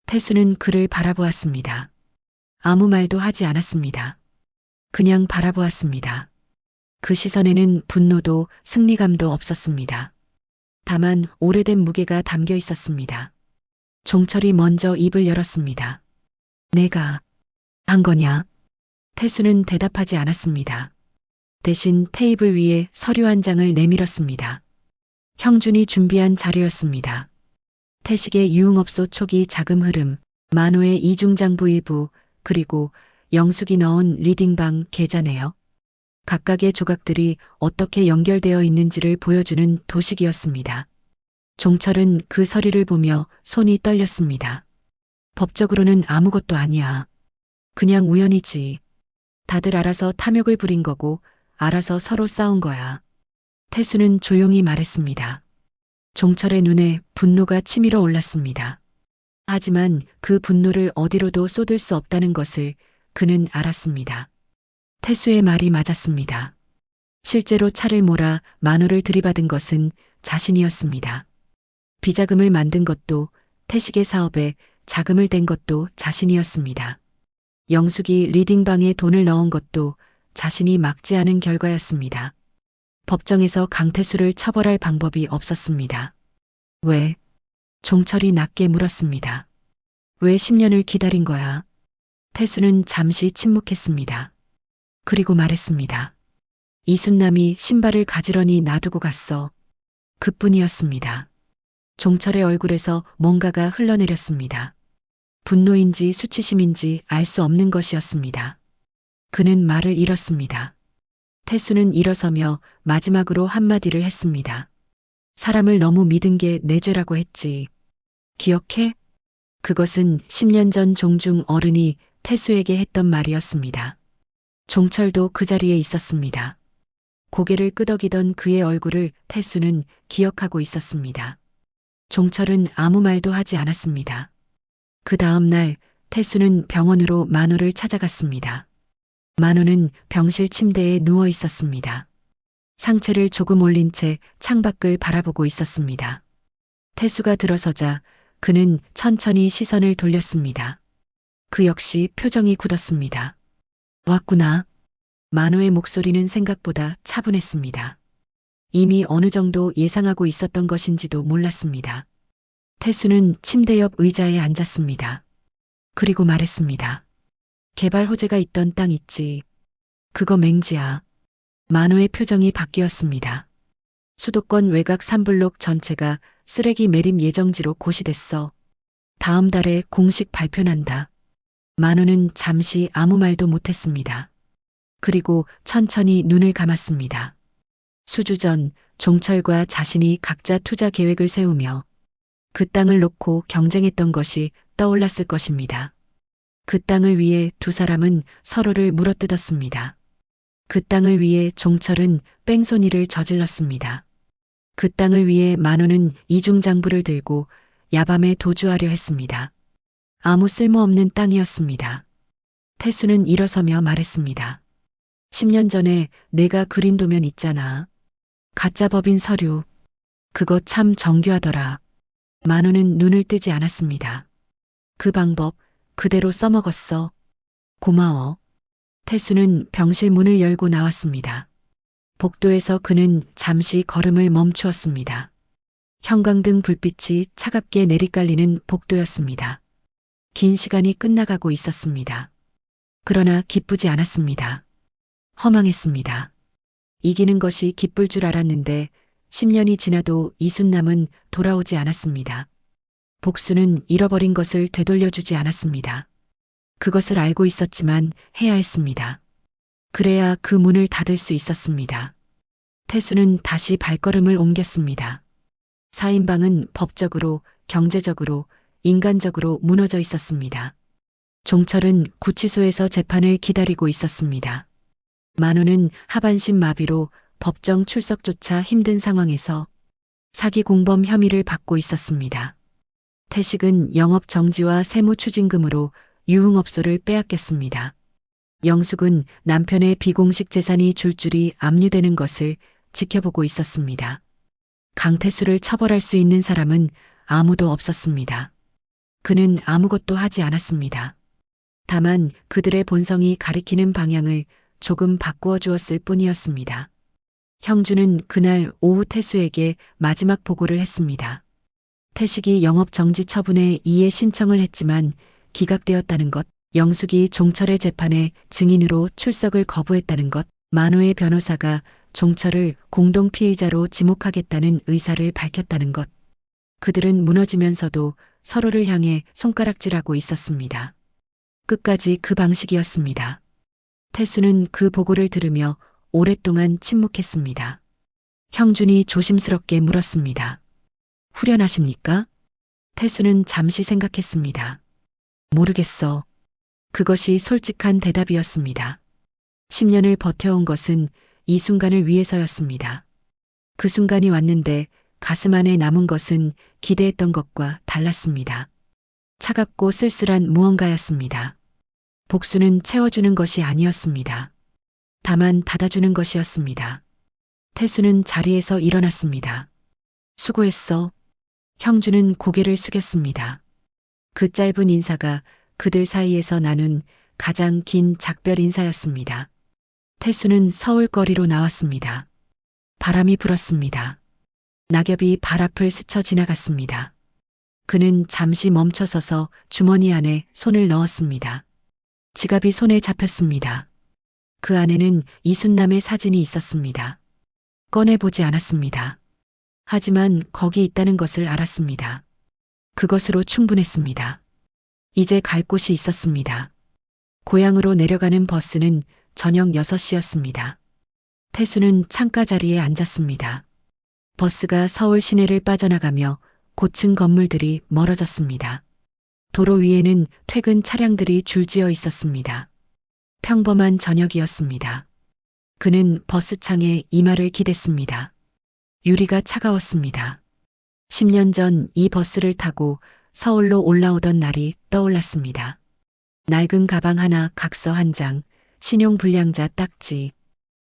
태수는 그를 바라보았습니다. 아무 말도 하지 않았습니다. 그냥 바라보았습니다. 그 시선에는 분노도 승리감도 없었습니다. 다만 오래된 무게가 담겨 있었습니다. 종철이 먼저 입을 열었습니다. 내가 한 거냐? 태수는 대답하지 않았습니다. 대신 테이블 위에 서류 한 장을 내밀었습니다. 형준이 준비한 자료였습니다. 태식의 유흥업소 초기 자금 흐름, 만호의 이중장부 일부, 그리고 영숙이 넣은 리딩방 계좌네요. 각각의 조각들이 어떻게 연결되어 있는지를 보여주는 도식이었습니다. 종철은 그 서류를 보며 손이 떨렸습니다. 법적으로는 아무것도 아니야. 그냥 우연이지. 다들 알아서 탐욕을 부린 거고 알아서 서로 싸운 거야. 태수는 조용히 말했습니다. 종철의 눈에 분노가 치밀어 올랐습니다. 하지만 그 분노를 어디로도 쏟을 수 없다는 것을 그는 알았습니다. 태수의 말이 맞았습니다. 실제로 차를 몰아 만호를 들이받은 것은 자신이었습니다. 비자금을 만든 것도 태식의 사업에 자금을 댄 것도 자신이었습니다. 영숙이 리딩방에 돈을 넣은 것도 자신이 막지 않은 결과였습니다. 법정에서 강태수를 처벌할 방법이 없었습니다. 왜? 종철이 낮게 물었습니다. 왜 10년을 기다린 거야? 태수는 잠시 침묵했습니다. 그리고 말했습니다. 이순남이 신발을 가지런히 놔두고 갔어. 그뿐이었습니다. 종철의 얼굴에서 뭔가가 흘러내렸습니다. 분노인지 수치심인지 알 수 없는 것이었습니다. 그는 말을 잃었습니다. 태수는 일어서며 마지막으로 한마디를 했습니다. 사람을 너무 믿은 게 내 죄라고 했지. 기억해? 그것은 10년 전 종중 어른이 태수에게 했던 말이었습니다. 종철도 그 자리에 있었습니다. 고개를 끄덕이던 그의 얼굴을 태수는 기억하고 있었습니다. 종철은 아무 말도 하지 않았습니다. 그 다음 날 태수는 병원으로 만호를 찾아갔습니다. 만호는 병실 침대에 누워 있었습니다. 상체를 조금 올린 채 창밖을 바라보고 있었습니다. 태수가 들어서자 그는 천천히 시선을 돌렸습니다. 그 역시 표정이 굳었습니다. 왔구나. 만호의 목소리는 생각보다 차분했습니다. 이미 어느 정도 예상하고 있었던 것인지도 몰랐습니다. 태수는 침대 옆 의자에 앉았습니다. 그리고 말했습니다. 개발 호재가 있던 땅 있지. 그거 맹지야. 만호의 표정이 바뀌었습니다. 수도권 외곽 3블록 전체가 쓰레기 매립 예정지로 고시됐어. 다음 달에 공식 발표난다. 만호는 잠시 아무 말도 못했습니다. 그리고 천천히 눈을 감았습니다. 수주 전 종철과 자신이 각자 투자 계획을 세우며 그 땅을 놓고 경쟁했던 것이 떠올랐을 것입니다. 그 땅을 위해 두 사람은 서로를 물어뜯었습니다. 그 땅을 위해 종철은 뺑소니를 저질렀습니다. 그 땅을 위해 만호는 이중장부를 들고 야밤에 도주하려 했습니다. 아무 쓸모없는 땅이었습니다. 태수는 일어서며 말했습니다. 10년 전에 내가 그린 도면 있잖아. 가짜 법인 서류. 그거 참 정교하더라. 만호는 눈을 뜨지 않았습니다. 그 방법 그대로 써먹었어. 고마워. 태수는 병실 문을 열고 나왔습니다. 복도에서 그는 잠시 걸음을 멈추었습니다. 형광등 불빛이 차갑게 내리깔리는 복도였습니다. 긴 시간이 끝나가고 있었습니다. 그러나 기쁘지 않았습니다. 허망했습니다. 이기는 것이 기쁠 줄 알았는데 10년이 지나도 이순남은 돌아오지 않았습니다. 복수는 잃어버린 것을 되돌려주지 않았습니다. 그것을 알고 있었지만 해야 했습니다. 그래야 그 문을 닫을 수 있었습니다. 태수는 다시 발걸음을 옮겼습니다. 4인방은 법적으로, 경제적으로, 인간적으로 무너져 있었습니다. 종철은 구치소에서 재판을 기다리고 있었습니다. 만호는 하반신 마비로 법정 출석조차 힘든 상황에서 사기 공범 혐의를 받고 있었습니다. 태식은 영업 정지와 세무 추징금으로 유흥업소를 빼앗겼습니다. 영숙은 남편의 비공식 재산이 줄줄이 압류되는 것을 지켜보고 있었습니다. 강태수를 처벌할 수 있는 사람은 아무도 없었습니다. 그는 아무것도 하지 않았습니다. 다만 그들의 본성이 가리키는 방향을 조금 바꾸어 주었을 뿐이었습니다. 형주는 그날 오후 태수에게 마지막 보고를 했습니다. 태식이 영업정지 처분에 이의 신청을 했지만 기각되었다는 것, 영숙이 종철의 재판에 증인으로 출석을 거부했다는 것, 만호의 변호사가 종철을 공동피의자로 지목하겠다는 의사를 밝혔다는 것. 그들은 무너지면서도 서로를 향해 손가락질하고 있었습니다. 끝까지 그 방식이었습니다. 태수는 그 보고를 들으며 오랫동안 침묵했습니다. 형준이 조심스럽게 물었습니다. 후련하십니까? 태수는 잠시 생각했습니다. 모르겠어. 그것이 솔직한 대답이었습니다. 10년을 버텨온 것은 이 순간을 위해서였습니다. 그 순간이 왔는데 가슴 안에 남은 것은 기대했던 것과 달랐습니다. 차갑고 쓸쓸한 무언가였습니다. 복수는 채워주는 것이 아니었습니다. 다만 받아주는 것이었습니다. 태수는 자리에서 일어났습니다. 수고했어. 형주는 고개를 숙였습니다. 그 짧은 인사가 그들 사이에서 나눈 가장 긴 작별 인사였습니다. 태수는 서울거리로 나왔습니다. 바람이 불었습니다. 낙엽이 발 앞을 스쳐 지나갔습니다. 그는 잠시 멈춰서서 주머니 안에 손을 넣었습니다. 지갑이 손에 잡혔습니다. 그 안에는 이순남의 사진이 있었습니다. 꺼내보지 않았습니다. 하지만 거기 있다는 것을 알았습니다. 그것으로 충분했습니다. 이제 갈 곳이 있었습니다. 고향으로 내려가는 버스는 저녁 6시였습니다. 태수는 창가 자리에 앉았습니다. 버스가 서울 시내를 빠져나가며 고층 건물들이 멀어졌습니다. 도로 위에는 퇴근 차량들이 줄지어 있었습니다. 평범한 저녁이었습니다. 그는 버스 창에 이마를 기댔습니다. 유리가 차가웠습니다. 10년 전 이 버스를 타고 서울로 올라오던 날이 떠올랐습니다. 낡은 가방 하나, 각서 한 장, 신용불량자 딱지.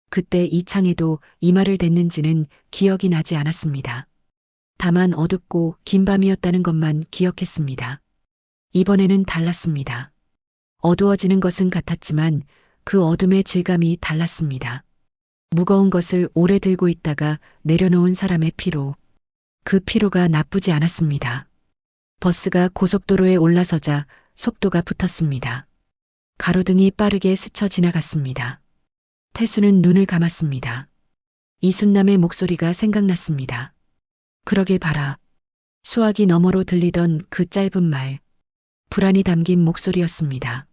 그때 이 창에도 이마를 댔는지는 기억이 나지 않았습니다. 다만 어둡고 긴 밤이었다는 것만 기억했습니다. 이번에는 달랐습니다. 어두워지는 것은 같았지만 그 어둠의 질감이 달랐습니다. 무거운 것을 오래 들고 있다가 내려놓은 사람의 피로. 그 피로가 나쁘지 않았습니다. 버스가 고속도로에 올라서자 속도가 붙었습니다. 가로등이 빠르게 스쳐 지나갔습니다. 태수는 눈을 감았습니다. 이순남의 목소리가 생각났습니다. 그러길 바라. 수화기 너머로 들리던 그 짧은 말. 불안이 담긴 목소리였습니다.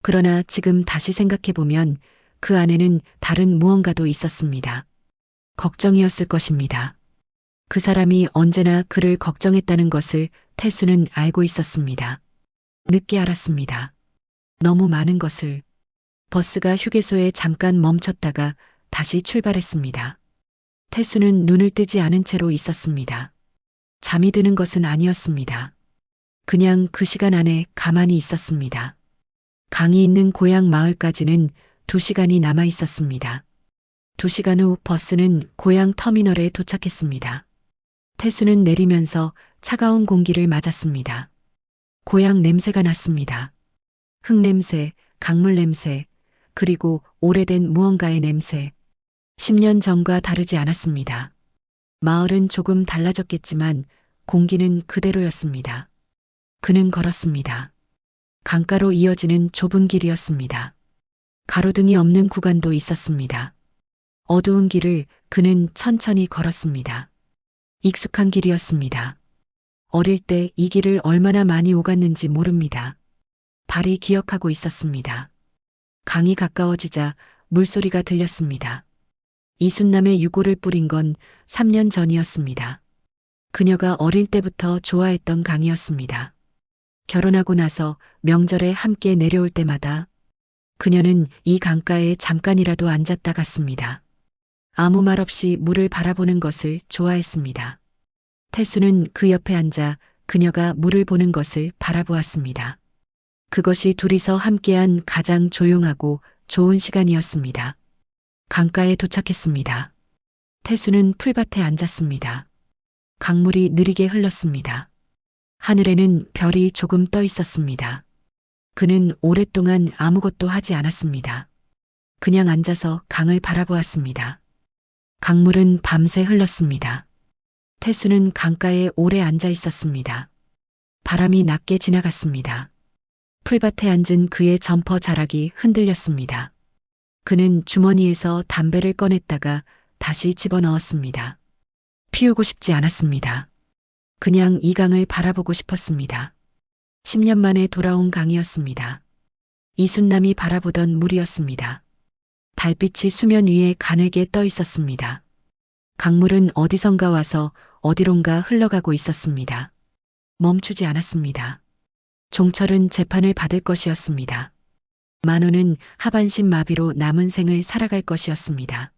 그러나 지금 다시 생각해보면 그 안에는 다른 무언가도 있었습니다. 걱정이었을 것입니다. 그 사람이 언제나 그를 걱정했다는 것을 태수는 알고 있었습니다. 늦게 알았습니다. 너무 많은 것을. 버스가 휴게소에 잠깐 멈췄다가 다시 출발했습니다. 태수는 눈을 뜨지 않은 채로 있었습니다. 잠이 드는 것은 아니었습니다. 그냥 그 시간 안에 가만히 있었습니다. 강이 있는 고향 마을까지는 2시간이 남아 있었습니다. 2시간 후 버스는 고향 터미널에 도착했습니다. 태수는 내리면서 차가운 공기를 맞았습니다. 고향 냄새가 났습니다. 흙냄새, 강물 냄새, 그리고 오래된 무언가의 냄새. 10년 전과 다르지 않았습니다. 마을은 조금 달라졌겠지만 공기는 그대로였습니다. 그는 걸었습니다. 강가로 이어지는 좁은 길이었습니다. 가로등이 없는 구간도 있었습니다. 어두운 길을 그는 천천히 걸었습니다. 익숙한 길이었습니다. 어릴 때 이 길을 얼마나 많이 오갔는지 모릅니다. 발이 기억하고 있었습니다. 강이 가까워지자 물소리가 들렸습니다. 이순남의 유골을 뿌린 건 3년 전이었습니다. 그녀가 어릴 때부터 좋아했던 강이었습니다. 결혼하고 나서 명절에 함께 내려올 때마다 그녀는 이 강가에 잠깐이라도 앉았다 갔습니다. 아무 말 없이 물을 바라보는 것을 좋아했습니다. 태수는 그 옆에 앉아 그녀가 물을 보는 것을 바라보았습니다. 그것이 둘이서 함께한 가장 조용하고 좋은 시간이었습니다. 강가에 도착했습니다. 태수는 풀밭에 앉았습니다. 강물이 느리게 흘렀습니다. 하늘에는 별이 조금 떠 있었습니다. 그는 오랫동안 아무것도 하지 않았습니다. 그냥 앉아서 강을 바라보았습니다. 강물은 밤새 흘렀습니다. 태수는 강가에 오래 앉아 있었습니다. 바람이 낮게 지나갔습니다. 풀밭에 앉은 그의 점퍼 자락이 흔들렸습니다. 그는 주머니에서 담배를 꺼냈다가 다시 집어넣었습니다. 피우고 싶지 않았습니다. 그냥 이 강을 바라보고 싶었습니다. 10년 만에 돌아온 강이었습니다. 이순남이 바라보던 물이었습니다. 달빛이 수면 위에 가늘게 떠 있었습니다. 강물은 어디선가 와서 어디론가 흘러가고 있었습니다. 멈추지 않았습니다. 종철은 재판을 받을 것이었습니다. 만호는 하반신 마비로 남은 생을 살아갈 것이었습니다.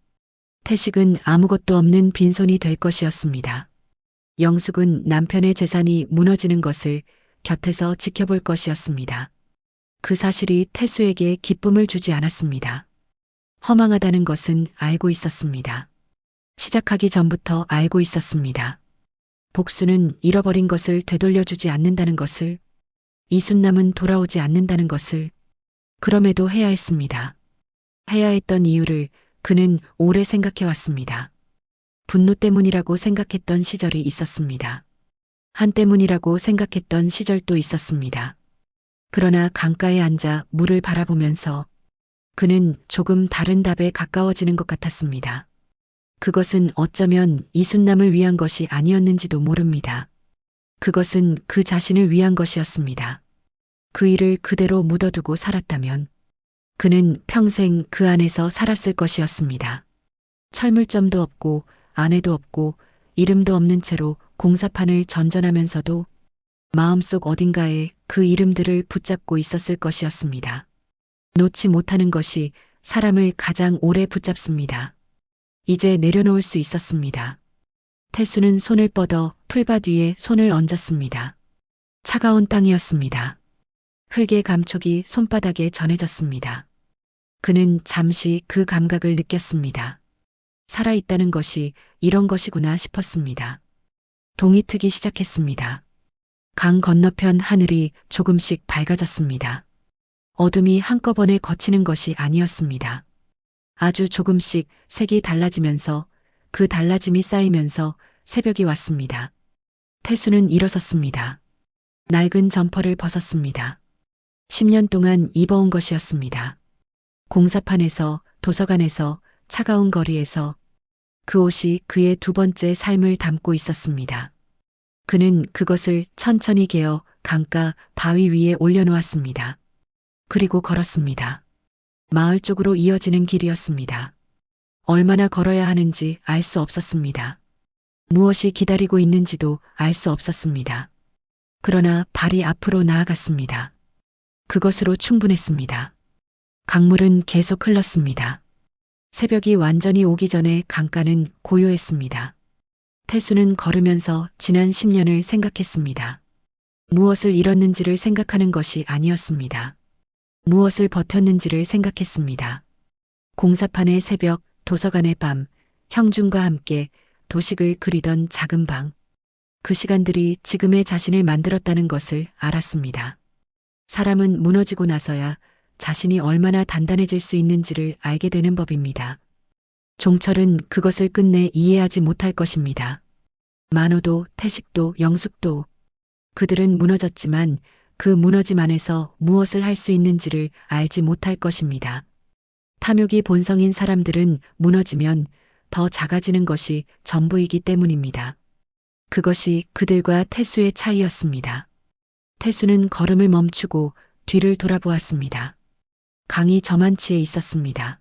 태식은 아무것도 없는 빈손이 될 것이었습니다. 영숙은 남편의 재산이 무너지는 것을 곁에서 지켜볼 것이었습니다. 그 사실이 태수에게 기쁨을 주지 않았습니다. 허망하다는 것은 알고 있었습니다. 시작하기 전부터 알고 있었습니다. 복수는 잃어버린 것을 되돌려주지 않는다는 것을, 이순남은 돌아오지 않는다는 것을, 그럼에도 해야 했습니다. 해야 했던 이유를 그는 오래 생각해왔습니다. 분노 때문이라고 생각했던 시절이 있었습니다. 한 때문이라고 생각했던 시절도 있었습니다. 그러나 강가에 앉아 물을 바라보면서 그는 조금 다른 답에 가까워지는 것 같았습니다. 그것은 어쩌면 이순남을 위한 것이 아니었는지도 모릅니다. 그것은 그 자신을 위한 것이었습니다. 그 일을 그대로 묻어두고 살았다면 그는 평생 그 안에서 살았을 것이었습니다. 철물점도 없고 아내도 없고 이름도 없는 채로 공사판을 전전하면서도 마음속 어딘가에 그 이름들을 붙잡고 있었을 것이었습니다. 놓지 못하는 것이 사람을 가장 오래 붙잡습니다. 이제 내려놓을 수 있었습니다. 태수는 손을 뻗어 풀밭 위에 손을 얹었습니다. 차가운 땅이었습니다. 흙의 감촉이 손바닥에 전해졌습니다. 그는 잠시 그 감각을 느꼈습니다. 살아있다는 것이 이런 것이구나 싶었습니다. 동이 트기 시작했습니다. 강 건너편 하늘이 조금씩 밝아졌습니다. 어둠이 한꺼번에 걷히는 것이 아니었습니다. 아주 조금씩 색이 달라지면서 그 달라짐이 쌓이면서 새벽이 왔습니다. 태수는 일어섰습니다. 낡은 점퍼를 벗었습니다. 10년 동안 입어온 것이었습니다. 공사판에서, 도서관에서, 차가운 거리에서 그 옷이 그의 두 번째 삶을 담고 있었습니다. 그는 그것을 천천히 개어 강가 바위 위에 올려놓았습니다. 그리고 걸었습니다. 마을 쪽으로 이어지는 길이었습니다. 얼마나 걸어야 하는지 알 수 없었습니다. 무엇이 기다리고 있는지도 알 수 없었습니다. 그러나 발이 앞으로 나아갔습니다. 그것으로 충분했습니다. 강물은 계속 흘렀습니다. 새벽이 완전히 오기 전에 강가는 고요했습니다. 태수는 걸으면서 지난 10년을 생각했습니다. 무엇을 잃었는지를 생각하는 것이 아니었습니다. 무엇을 버텼는지를 생각했습니다. 공사판의 새벽, 도서관의 밤, 형준과 함께 도식을 그리던 작은 방. 그 시간들이 지금의 자신을 만들었다는 것을 알았습니다. 사람은 무너지고 나서야 자신이 얼마나 단단해질 수 있는지를 알게 되는 법입니다. 종철은 그것을 끝내 이해하지 못할 것입니다. 만호도, 태식도, 영숙도 그들은 무너졌지만 그 무너짐 안에서 무엇을 할 수 있는지를 알지 못할 것입니다. 탐욕이 본성인 사람들은 무너지면 더 작아지는 것이 전부이기 때문입니다. 그것이 그들과 태수의 차이였습니다. 태수는 걸음을 멈추고 뒤를 돌아보았습니다. 강이 저만치에 있었습니다.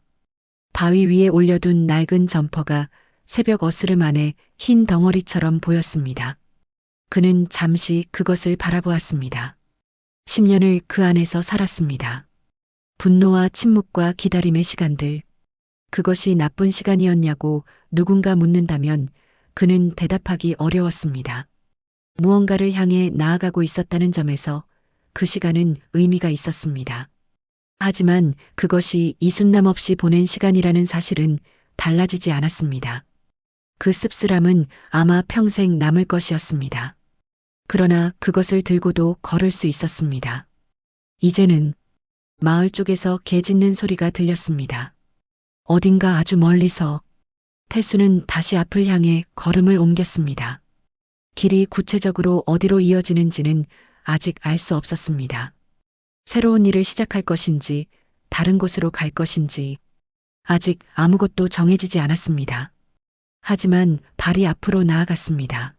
바위 위에 올려둔 낡은 점퍼가 새벽 어스름 안에 흰 덩어리처럼 보였습니다. 그는 잠시 그것을 바라보았습니다. 10년을 그 안에서 살았습니다. 분노와 침묵과 기다림의 시간들. 그것이 나쁜 시간이었냐고 누군가 묻는다면 그는 대답하기 어려웠습니다. 무언가를 향해 나아가고 있었다는 점에서 그 시간은 의미가 있었습니다. 하지만 그것이 이순남 없이 보낸 시간이라는 사실은 달라지지 않았습니다. 그 씁쓸함은 아마 평생 남을 것이었습니다. 그러나 그것을 들고도 걸을 수 있었습니다. 이제는 마을 쪽에서 개 짖는 소리가 들렸습니다. 어딘가 아주 멀리서 태수는 다시 앞을 향해 걸음을 옮겼습니다. 길이 구체적으로 어디로 이어지는지는 아직 알 수 없었습니다. 새로운 일을 시작할 것인지 다른 곳으로 갈 것인지 아직 아무것도 정해지지 않았습니다. 하지만 발이 앞으로 나아갔습니다.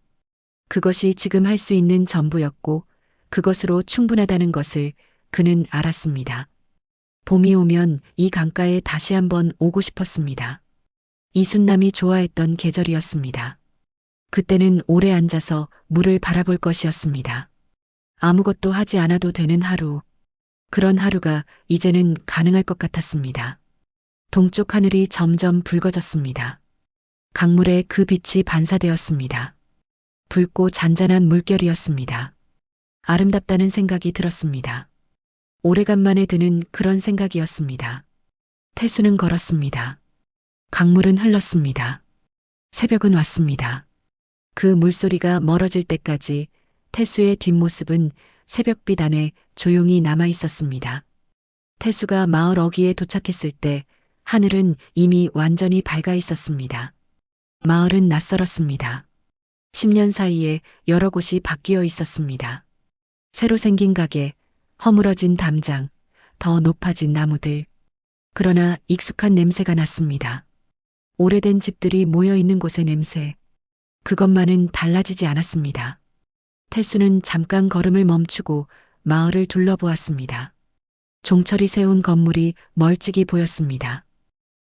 그것이 지금 할 수 있는 전부였고 그것으로 충분하다는 것을 그는 알았습니다. 봄이 오면 이 강가에 다시 한번 오고 싶었습니다. 이순남이 좋아했던 계절이었습니다. 그때는 오래 앉아서 물을 바라볼 것이었습니다. 아무것도 하지 않아도 되는 하루. 그런 하루가 이제는 가능할 것 같았습니다. 동쪽 하늘이 점점 붉어졌습니다. 강물에 그 빛이 반사되었습니다. 붉고 잔잔한 물결이었습니다. 아름답다는 생각이 들었습니다. 오래간만에 드는 그런 생각이었습니다. 태수는 걸었습니다. 강물은 흘렀습니다. 새벽은 왔습니다. 그 물소리가 멀어질 때까지 태수의 뒷모습은 새벽빛 안에 조용히 남아 있었습니다. 태수가 마을 어귀에 도착했을 때 하늘은 이미 완전히 밝아 있었습니다. 마을은 낯설었습니다. 10년 사이에 여러 곳이 바뀌어 있었습니다. 새로 생긴 가게, 허물어진 담장, 더 높아진 나무들. 그러나 익숙한 냄새가 났습니다. 오래된 집들이 모여 있는 곳의 냄새. 그것만은 달라지지 않았습니다. 태수는 잠깐 걸음을 멈추고 마을을 둘러보았습니다. 종철이 세운 건물이 멀찍이 보였습니다.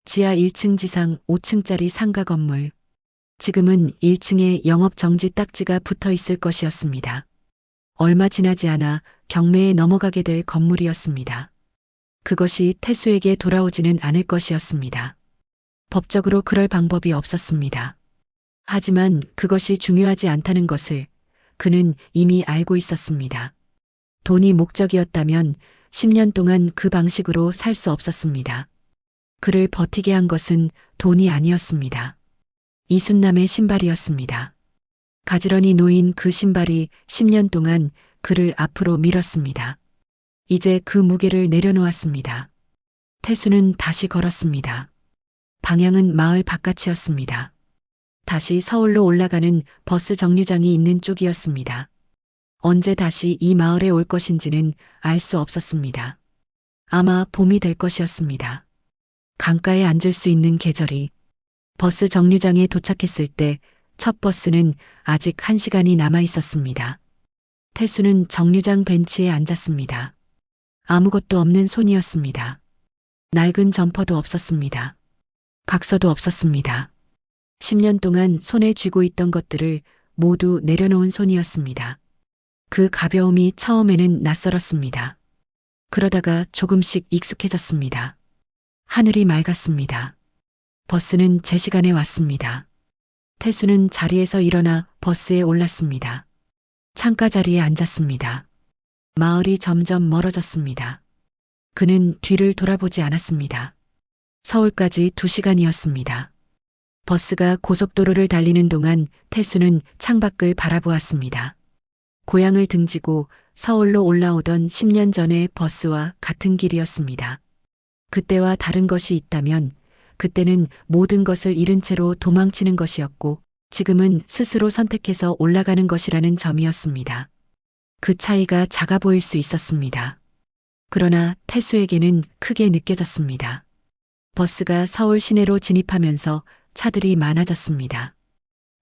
지하 1층 지상 5층짜리 상가 건물. 지금은 1층에 영업 정지 딱지가 붙어 있을 것이었습니다. 얼마 지나지 않아 경매에 넘어가게 될 건물이었습니다. 그것이 태수에게 돌아오지는 않을 것이었습니다. 법적으로 그럴 방법이 없었습니다. 하지만 그것이 중요하지 않다는 것을 그는 이미 알고 있었습니다. 돈이 목적이었다면 10년 동안 그 방식으로 살 수 없었습니다. 그를 버티게 한 것은 돈이 아니었습니다. 이순남의 신발이었습니다. 가지런히 놓인 그 신발이 10년 동안 그를 앞으로 밀었습니다. 이제 그 무게를 내려놓았습니다. 태수는 다시 걸었습니다. 방향은 마을 바깥이었습니다. 다시 서울로 올라가는 버스 정류장이 있는 쪽이었습니다. 언제 다시 이 마을에 올 것인지는 알 수 없었습니다. 아마 봄이 될 것이었습니다. 강가에 앉을 수 있는 계절이. 버스 정류장에 도착했을 때 첫 버스는 아직 1시간이 남아 있었습니다. 태수는 정류장 벤치에 앉았습니다. 아무것도 없는 손이었습니다. 낡은 점퍼도 없었습니다. 각서도 없었습니다. 10년 동안 손에 쥐고 있던 것들을 모두 내려놓은 손이었습니다. 그 가벼움이 처음에는 낯설었습니다. 그러다가 조금씩 익숙해졌습니다. 하늘이 맑았습니다. 버스는 제 시간에 왔습니다. 태수는 자리에서 일어나 버스에 올랐습니다. 창가 자리에 앉았습니다. 마을이 점점 멀어졌습니다. 그는 뒤를 돌아보지 않았습니다. 서울까지 2시간이었습니다. 버스가 고속도로를 달리는 동안 태수는 창밖을 바라보았습니다. 고향을 등지고 서울로 올라오던 10년 전의 버스와 같은 길이었습니다. 그때와 다른 것이 있다면 그때는 모든 것을 잃은 채로 도망치는 것이었고 지금은 스스로 선택해서 올라가는 것이라는 점이었습니다. 그 차이가 작아 보일 수 있었습니다. 그러나 태수에게는 크게 느껴졌습니다. 버스가 서울 시내로 진입하면서 차들이 많아졌습니다.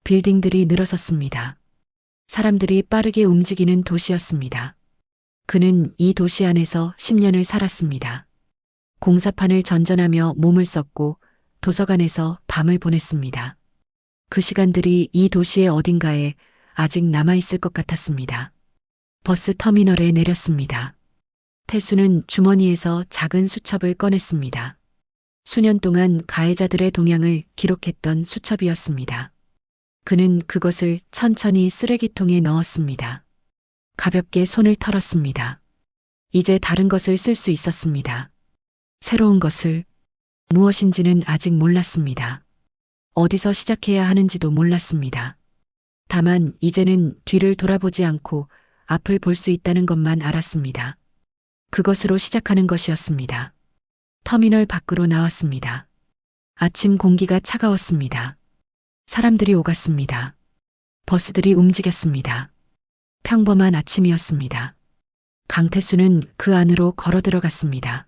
빌딩들이 늘어섰습니다. 사람들이 빠르게 움직이는 도시였습니다. 그는 이 도시 안에서 10년을 살았습니다. 공사판을 전전하며 몸을 썼고 도서관에서 밤을 보냈습니다. 그 시간들이 이 도시의 어딘가에 아직 남아있을 것 같았습니다. 버스 터미널에 내렸습니다. 태수는 주머니에서 작은 수첩을 꺼냈습니다. 수년 동안 가해자들의 동향을 기록했던 수첩이었습니다. 그는 그것을 천천히 쓰레기통에 넣었습니다. 가볍게 손을 털었습니다. 이제 다른 것을 쓸 수 있었습니다. 새로운 것을, 무엇인지는 아직 몰랐습니다. 어디서 시작해야 하는지도 몰랐습니다. 다만 이제는 뒤를 돌아보지 않고 앞을 볼 수 있다는 것만 알았습니다. 그것으로 시작하는 것이었습니다. 터미널 밖으로 나왔습니다. 아침 공기가 차가웠습니다. 사람들이 오갔습니다. 버스들이 움직였습니다. 평범한 아침이었습니다. 강태수는 그 안으로 걸어 들어갔습니다.